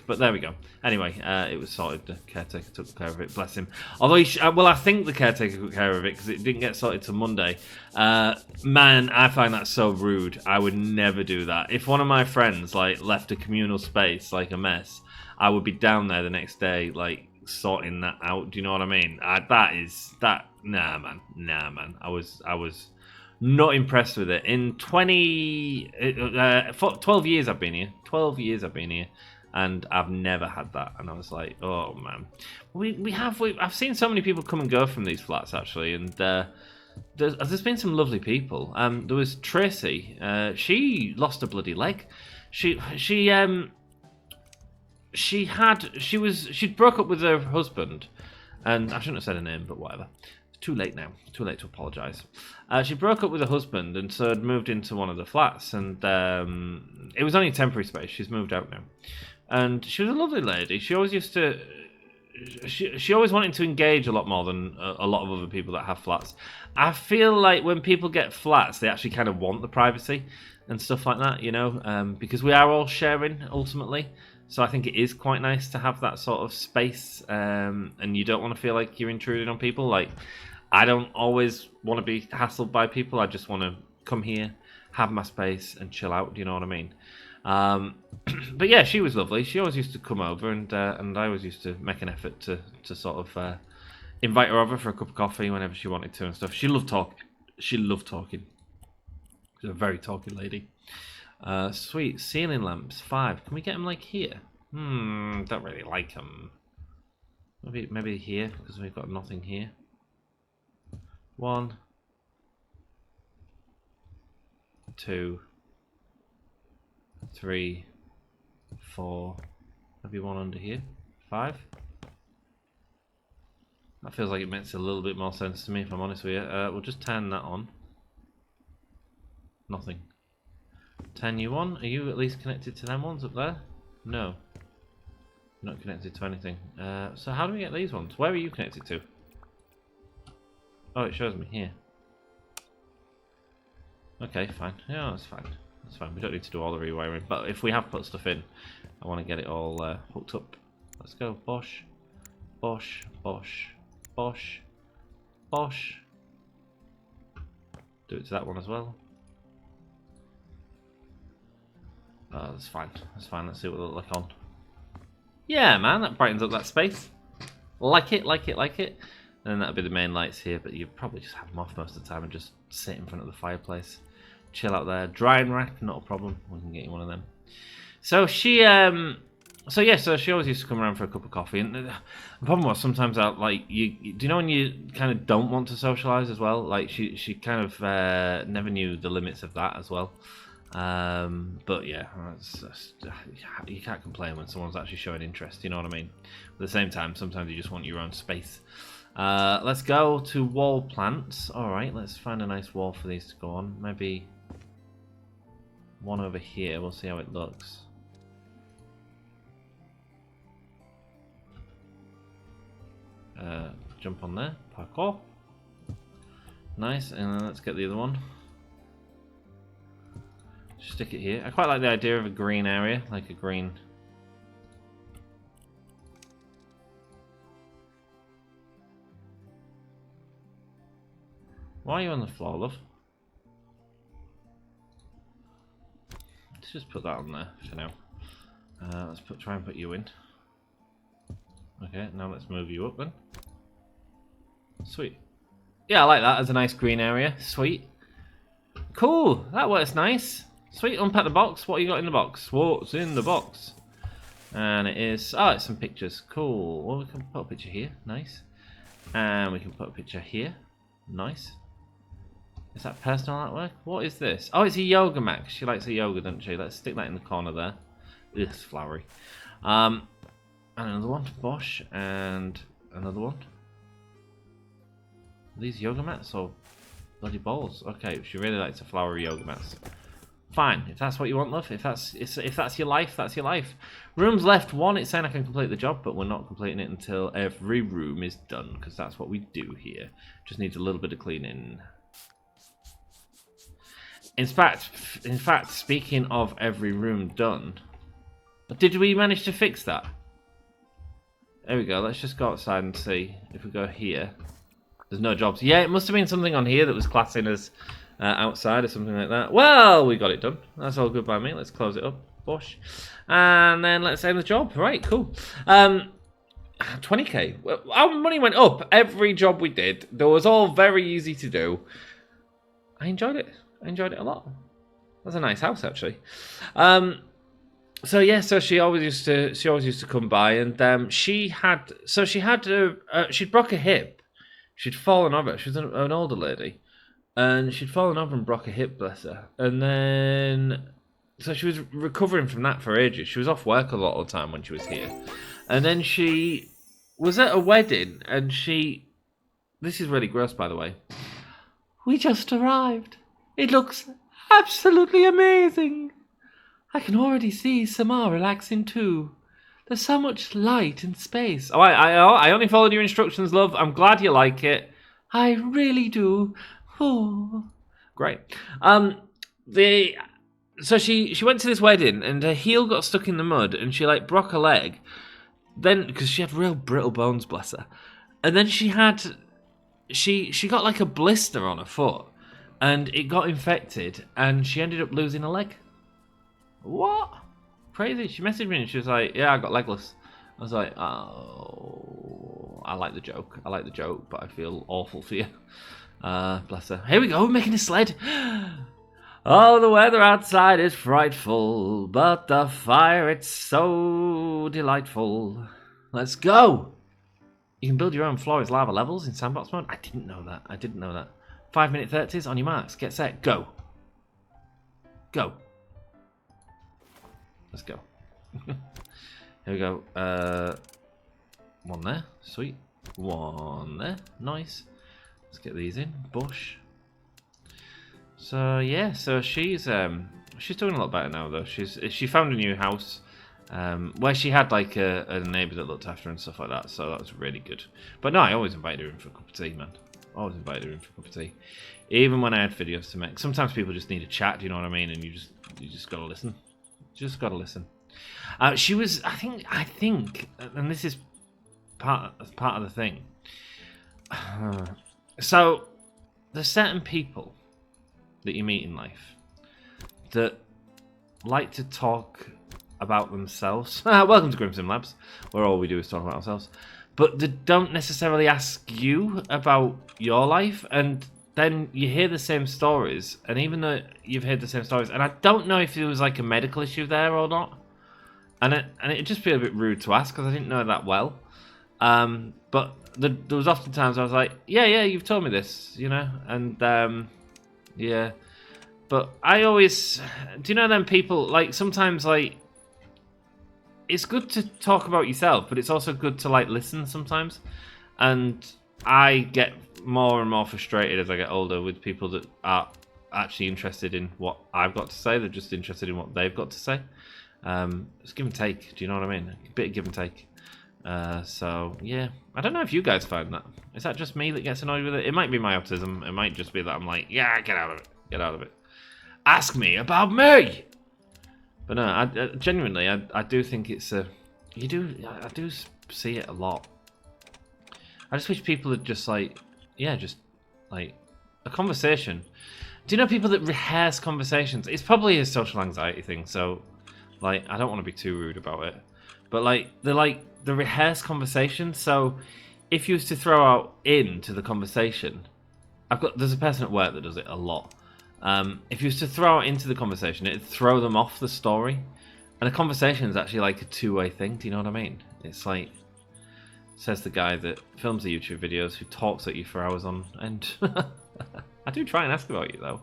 But there we go. Anyway, it was sorted. The caretaker took care of it. Bless him. Although, I think the caretaker took care of it because it didn't get sorted till Monday. Man, I find that so rude. I would never do that. If one of my friends like left a communal space like a mess, I would be down there the next day, like sorting that out. Do you know what I mean? Nah, man. I was not impressed with it. In 12 years I've been here. 12 years I've been here, and I've never had that. And I was like, oh man. I've seen so many people come and go from these flats actually, and there's been some lovely people. There was Tracy. She lost a bloody leg. She'd broke up with her husband, and I shouldn't have said her name, but whatever. Too late now. Too late to apologise. She broke up with her husband and so had moved into one of the flats, and it was only a temporary space. She's moved out now, and she was a lovely lady. She always used to. She always wanted to engage a lot more than a lot of other people that have flats. I feel like when people get flats, they actually kind of want the privacy and stuff like that, you know, because we are all sharing ultimately. So I think it is quite nice to have that sort of space, and you don't want to feel like you're intruding on people. Like, I don't always want to be hassled by people. I just want to come here, have my space, and chill out. Do you know what I mean? But yeah, she was lovely. She always used to come over, and I always used to make an effort to sort of invite her over for a cup of coffee whenever she wanted to and stuff. She loved talking. She's a very talky lady. Sweet ceiling lamps 5. Can we get them like here? Don't really like them. Maybe here because we've got nothing here. 1, 2, 3, 4. Maybe one under here. 5. That feels like it makes a little bit more sense to me, if I'm honest with you. We'll just turn that on. Nothing. Turn you on. Are you at least connected to them ones up there? No. Not connected to anything. So how do we get these ones? Where are you connected to? Oh, it shows me here. Okay, fine. Yeah, that's fine. That's fine. We don't need to do all the rewiring. But if we have put stuff in, I want to get it all hooked up. Let's go. Bosh. Bosh. Bosh. Bosh. Bosh. Do it to that one as well. Oh, that's fine. That's fine. Let's see what they look like on. Yeah, man, that brightens up that space. Like it. And then that'll be the main lights here, but you probably just have them off most of the time and just sit in front of the fireplace. Chill out there. Drying rack, not a problem. We can get you one of them. So she, so she always used to come around for a cup of coffee. And the problem was sometimes do you know when you kind of don't want to socialise as well? Like she kind of never knew the limits of that as well. But yeah, you can't complain when someone's actually showing interest, you know what I mean? At the same time, sometimes you just want your own space. Let's go to wall plants. Alright, let's find a nice wall for these to go on. Maybe one over here, we'll see how it looks. Jump on there, parkour. Nice, and then let's get the other one. Stick it here. I quite like the idea of a green area, like a green. Why are you on the floor, love? Let's just put that on there for now. Let's try and put you in. Okay, now let's move you up then. Sweet. Yeah, I like that as a nice green area. Sweet. Cool. That works nice. Sweet, unpack the box. What you got in the box? What's in the box? And it is... Oh, it's some pictures. Cool. Well, we can put a picture here. Nice. And we can put a picture here. Nice. Is that personal artwork? What is this? Oh, it's a yoga mat. She likes a yoga, doesn't she? Let's stick that in the corner there. Ugh, it's flowery. And another one. Bosch. And another one. Are these yoga mats or bloody balls? Okay, she really likes the flowery yoga mats. Fine, if that's what you want, love. If that's your life, that's your life. Rooms left 1. It's saying I can complete the job, but we're not completing it until every room is done, because that's what we do here. Just needs a little bit of cleaning. In fact, speaking of every room done, did we manage to fix that? There we go. Let's just go outside and see if we go here. There's no jobs. Yeah, it must have been something on here that was classing as outside or something like that. Well, we got it done. That's all good by me. Let's close it up. Bosh. And then let's end the job. Right, cool. 20k. Our money went up every job we did. It was all very easy to do. I enjoyed it. I enjoyed it a lot. That's a nice house, actually. So yeah, so she always used to come by, and she'd broke a hip. She'd fallen over. She was an older lady. And she'd fallen over and broke a hip, bless her. And then... So she was recovering from that for ages. She was off work a lot of the time when she was here. And then she was at a wedding, and she... This is really gross, by the way. We just arrived. It looks absolutely amazing. I can already see Samar relaxing too. There's so much light and space. Oh, I only followed your instructions, love. I'm glad you like it. I really do. Oh, great. So she went to this wedding, and her heel got stuck in the mud, and she like broke her leg. Then, because she had real brittle bones, bless her. And then she got like a blister on her foot, and it got infected, and she ended up losing a leg. What? Crazy. She messaged me and she was like, "Yeah, I got legless." I was like, "Oh, I like the joke, but I feel awful for you." Bless her. Here we go, we're making a sled. Oh, the weather outside is frightful, but the fire, it's so delightful. Let's go. You can build your own floor as lava levels in sandbox mode. I didn't know that. 5 minute 30s on your marks. Get set. Go. Go. Let's go. Here we go. One there. Sweet. One there. Nice. Let's get these in. Bush. So yeah, so she's doing a lot better now though. She found a new house where she had like a neighbour that looked after her and stuff like that. So that was really good. But no, I always invited her in for a cup of tea, man. Always invited her in for a cup of tea, even when I had videos to make. Sometimes people just need a chat. Do you know what I mean? And you just gotta listen. Just gotta listen. She was, I think, and this is part of the thing. So there's certain people that you meet in life that like to talk about themselves. Welcome to Grimsim Labs, where all we do is talk about ourselves. But they don't necessarily ask you about your life, and then you hear the same stories, and even though you've heard the same stories, and I don't know if there was like a medical issue there or not, and it just feel a bit rude to ask because I didn't know that well. But there was often times I was like, yeah, you've told me this, you know, and yeah. But I always, do you know them people, like sometimes like, it's good to talk about yourself, but it's also good to like listen sometimes. And I get more and more frustrated as I get older with people that are actually interested in what I've got to say. They're just interested in what they've got to say. It's give and take. Do you know what I mean? A bit of give and take. So yeah, I don't know if you guys find that. Is that just me that gets annoyed with it? It might be my autism. It might just be that I'm like, yeah, get out of it. Get out of it. Ask me about me. But no, I genuinely, I do think it's I do see it a lot. I just wish people would just like, yeah, just like a conversation. Do you know people that rehearse conversations? It's probably a social anxiety thing, so like I don't want to be too rude about it. But like the rehearse conversation. So if you was to throw out into the conversation, there's a person at work that does it a lot. If you was to throw it into the conversation, it'd throw them off the story. And a conversation is actually like a two-way thing. Do you know what I mean? It's like, says the guy that films the YouTube videos who talks at you for hours on end. I do try and ask about you, though.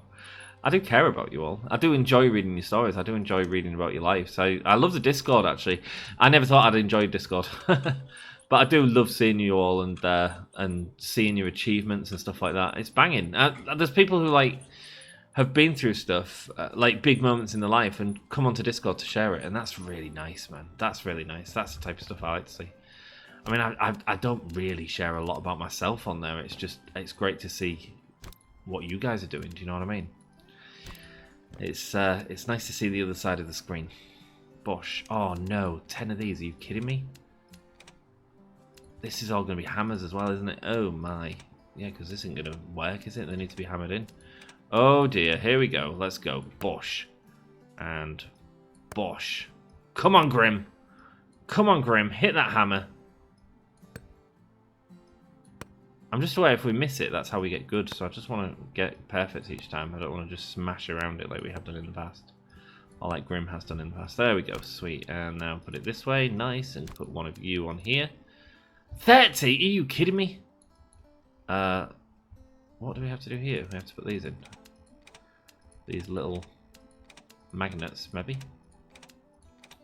I do care about you all. I do enjoy reading your stories. I do enjoy reading about your life. So I love the Discord, actually. I never thought I'd enjoy Discord. But I do love seeing you all and seeing your achievements and stuff like that. It's banging. There's people who like have been through stuff, like big moments in their life, and come onto Discord to share it. And that's really nice, man. That's really nice. That's the type of stuff I like to see. I mean, I don't really share a lot about myself on there. It's great to see what you guys are doing. Do you know what I mean? It's nice to see the other side of the screen. Bosh. Oh no, 10 of these. Are you kidding me? This is all going to be hammers as well, isn't it? Oh my. Yeah, because this isn't going to work, is it? They need to be hammered in. Oh dear, here we go. Let's go. Bosh. And bosh. Come on, Grim. Come on, Grim. Hit that hammer. I'm just aware if we miss it, that's how we get good. So I just want to get perfect each time. I don't want to just smash around it like we have done in the past. Or like Grim has done in the past. There we go. Sweet. And now put it this way. Nice. And put one of you on here. 30? Are you kidding me? What do we have to do here? We have to put these in. These little magnets, maybe?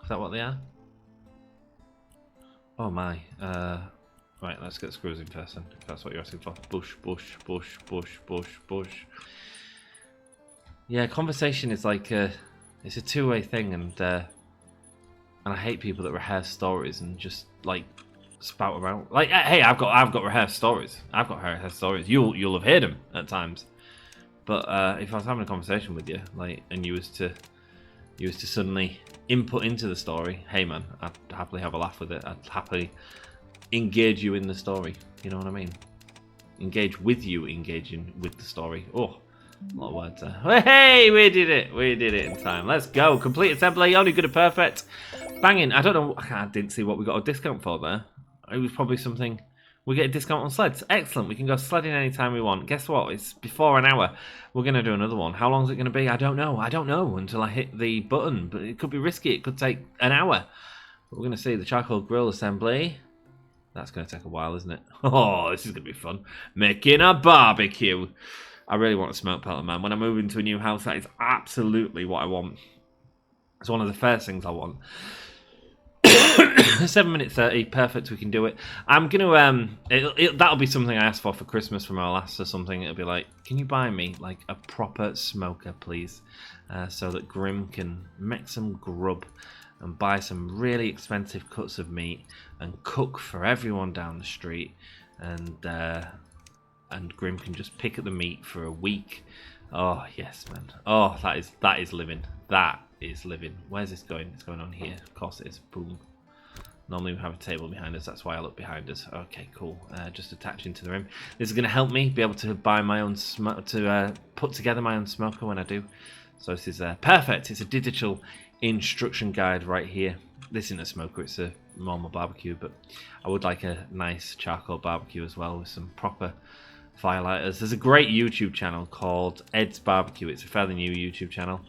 Is that what they are? Oh my. Right, let's get screws in first then, if that's what you're asking for. Bush, bush, bush, bush, bush, bush. Yeah, conversation is like it's a two-way thing, and I hate people that rehearse stories and just like spout around. Like, hey, I've got rehearsed stories. I've got rehearsed stories. You'll have heard them at times. But if I was having a conversation with you, like, and you was to suddenly input into the story, hey man, I'd happily have a laugh with it. I'd happily engage you in the story. You know what I mean? Engage with you, engaging with the story. Oh, a lot of words there. Hey, we did it. We did it in time. Let's go. Complete assembly. Only good and perfect. Banging. I don't know. I didn't see what we got a discount for there. It was probably something. We get a discount on sleds. Excellent. We can go sledding anytime we want. Guess what? It's before an hour. We're going to do another one. How long is it going to be? I don't know. I don't know until I hit the button. But it could be risky. It could take an hour. But we're going to see the charcoal grill assembly. That's going to take a while, isn't it? Oh, this is going to be fun. Making a barbecue. I really want a smoke pellet, man. When I move into a new house, that is absolutely what I want. It's one of the first things I want. 7 minutes 30, perfect. We can do it. I'm gonna that'll be something I asked for Christmas from our last or something. It'll be like, can you buy me like a proper smoker, please, so that Grim can make some grub and buy some really expensive cuts of meat and cook for everyone down the street, and Grim can just pick at the meat for a week. Oh yes, man. Oh, that is living. That is living. Where's this going? It's going on here. Of course it is. Boom. Normally we have a table behind us. That's why I look behind us. Okay, cool. Just attaching to the rim. This is going to help me be able to buy my own put together my own smoker when I do. So this is perfect. It's a digital instruction guide right here. This isn't a smoker. It's a normal barbecue, but I would like a nice charcoal barbecue as well with some proper firelighters. There's a great YouTube channel called Ed's Barbecue. It's a fairly new YouTube channel,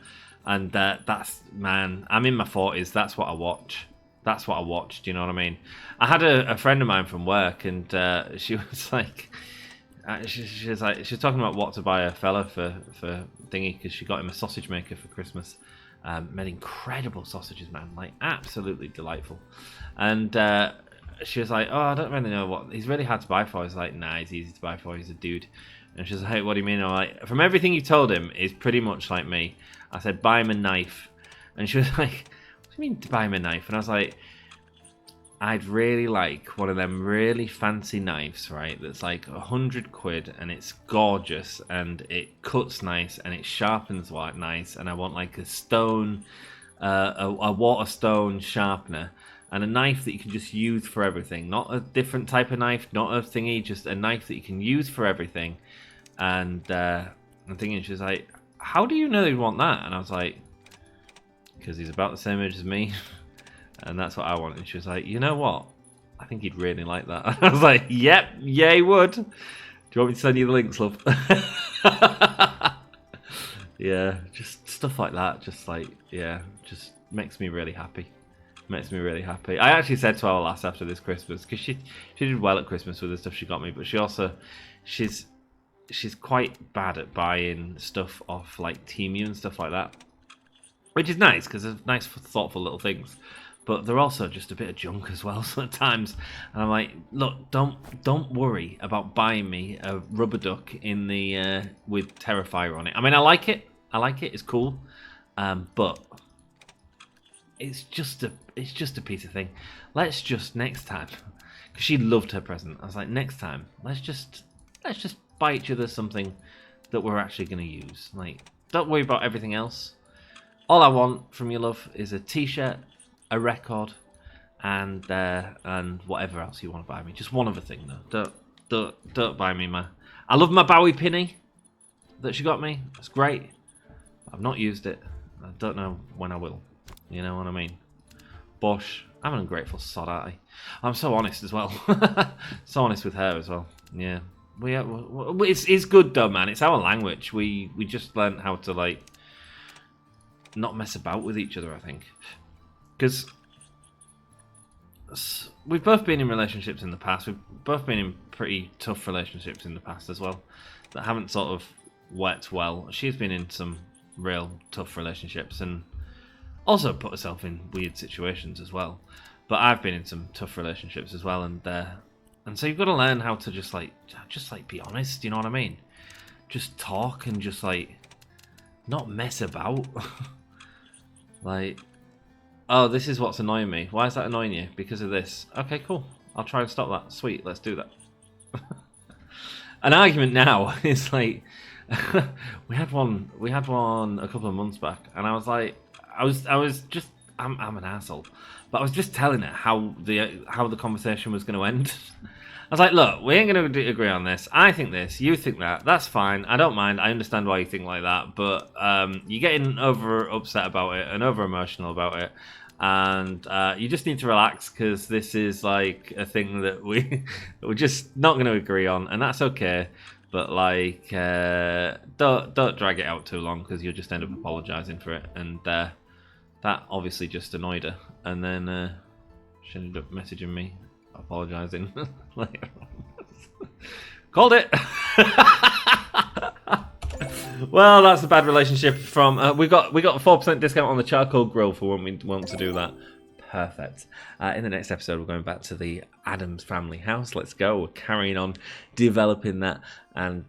and that's, man, I'm in my 40s. That's what I watch. That's what I watched. Do you know what I mean? I had a friend of mine from work, and she was like, she was talking about what to buy a fella for thingy, because she got him a sausage maker for Christmas. Made incredible sausages, man, like absolutely delightful. And she was like, oh, I don't really know what he's really hard to buy for. He's like, nah, he's easy to buy for. He's a dude. And she's like, hey, what do you mean? I'm like, from everything you told him, he's pretty much like me. I said, buy him a knife. And she was like, what do you mean to buy him a knife? And I was like, I'd really like one of them really fancy knives, right? That's like £100 and it's gorgeous and it cuts nice and it sharpens nice. And I want like a stone, a water stone sharpener, and a knife that you can just use for everything. Not a different type of knife, not a thingy, just a knife that you can use for everything. And I'm thinking, she's like, how do you know you want that? And I was like, because he's about the same age as me. And that's what I want. And she was like, you know what? I think he'd really like that. And I was like, yep, yeah, he would. Do you want me to send you the links, love? Yeah, just stuff like that. Just like, yeah, just makes me really happy. Makes me really happy. I actually said to our lass after this Christmas, because she did well at Christmas with the stuff she got me, but she's quite bad at buying stuff off like Temu and stuff like that, which is nice because they're nice, thoughtful little things. But they're also just a bit of junk as well sometimes. And I'm like, look, don't worry about buying me a rubber duck in the with Terrifier on it. I mean, I like it. It's cool, but it's just a piece of thing. Let's just next time, because she loved her present. I was like, next time, let's just buy each other something that we're actually going to use. Like, don't worry about everything else. All I want from you, love, is a T-shirt, a record, and whatever else you want to buy me. Just one other thing though. Don't buy me my. I love my Bowie pinny that she got me. It's great. I've not used it. I don't know when I will. You know what I mean? Bosh. I'm an ungrateful sod, aren't I? I'm so honest as well. So honest with her as well. Yeah. It's good though, man. It's our language. We just learned how to like not mess about with each other, I think. Because we've both been in relationships in the past. We've both been in pretty tough relationships in the past as well that haven't sort of worked well. She's been in some real tough relationships and also put herself in weird situations as well. But I've been in some tough relationships as well, and so you've got to learn how to just like be honest. You know what I mean? Just talk and just like not mess about. Like, oh, this is what's annoying me. Why is that annoying you? Because of this. Okay, cool. I'll try and stop that. Sweet, let's do that. An argument now is like we had one a couple of months back, and I was like, I'm an asshole, but I was just telling her how the conversation was going to end. I was like, look, we ain't going to agree on this. I think this, you think that. That's fine. I don't mind. I understand why you think like that, but you're getting over upset about it and over emotional about it, and you just need to relax because this is like a thing that we're just not going to agree on, and that's okay. But like, don't drag it out too long because you'll just end up apologising for it, and that obviously just annoyed her, and then she ended up messaging me apologising later on. Called it. Well, that's a bad relationship. From we got a 4% discount on the charcoal grill for when we want to do that. Perfect. In the next episode, we're going back to the Addams family house. Let's go. We're carrying on developing that, and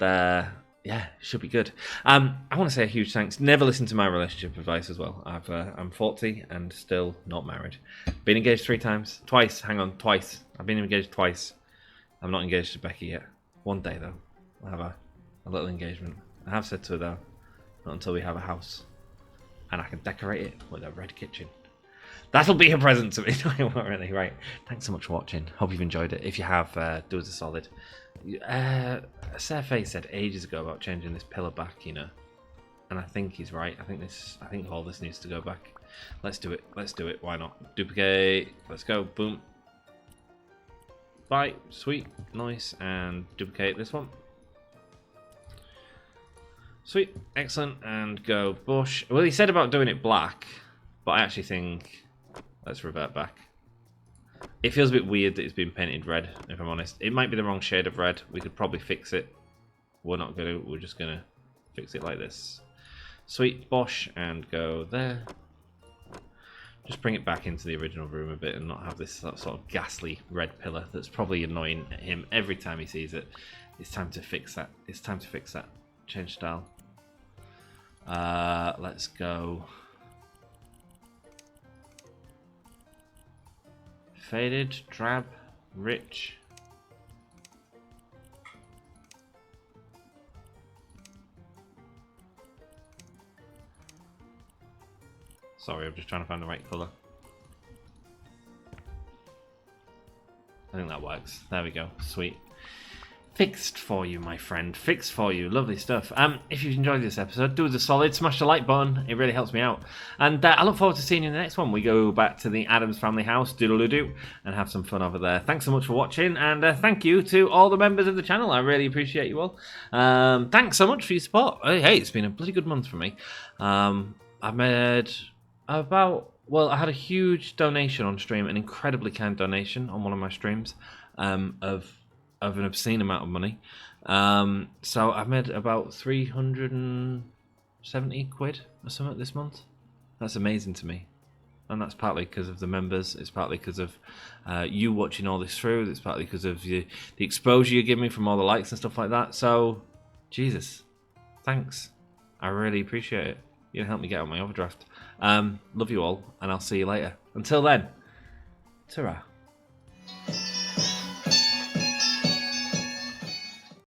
yeah, should be good. I want to say a huge thanks. Never listen to my relationship advice as well. I'm 40 and still not married. Been engaged twice. Hang on, twice. I've been engaged twice. I'm not engaged to Becky yet. One day though, I'll have a little engagement. I have said to her though, not until we have a house and I can decorate it with a red kitchen. That'll be a present to me. Not really, right? Thanks so much for watching. Hope you've enjoyed it. If you have, do us a solid. Surface said ages ago about changing this pillar back, you know, and I think he's right. I think all this needs to go back. Let's do it. Why not? Duplicate. Let's go. Boom. Bye. Sweet. Nice. And duplicate this one. Sweet. Excellent. And go bush. Well, he said about doing it black, but I actually think let's revert back. It feels a bit weird that it's been painted red, if I'm honest. It might be the wrong shade of red. We could probably fix it. We're just gonna fix it like this. Sweet, bosh, and go there. Just bring it back into the original room a bit and not have this sort of ghastly red pillar that's probably annoying him every time he sees it. It's time to fix that. Change style. Let's go. Faded, drab, rich. Sorry, I'm just trying to find the right colour. I think that works. There we go. Sweet. fixed for you, my friend. Fixed for you. Lovely stuff. If you've enjoyed this episode, do us a solid. Smash the like button. It really helps me out. And I look forward to seeing you in the next one. We go back to the Addams family house, doodle-doo, and have some fun over there. Thanks so much for watching, and thank you to all the members of the channel. I really appreciate you all. Thanks so much for your support. Hey, it's been a bloody good month for me. I made about... Well, I had a huge donation on stream, an incredibly kind donation on one of my streams of an obscene amount of money. So I've made about 370 quid or something this month. That's amazing to me. And that's partly because of the members. It's partly because of you watching all this through. It's partly because of the exposure you give me from all the likes and stuff like that. So, Jesus, thanks. I really appreciate it. You helped me get out my overdraft. Love you all, and I'll see you later. Until then, ta-ra.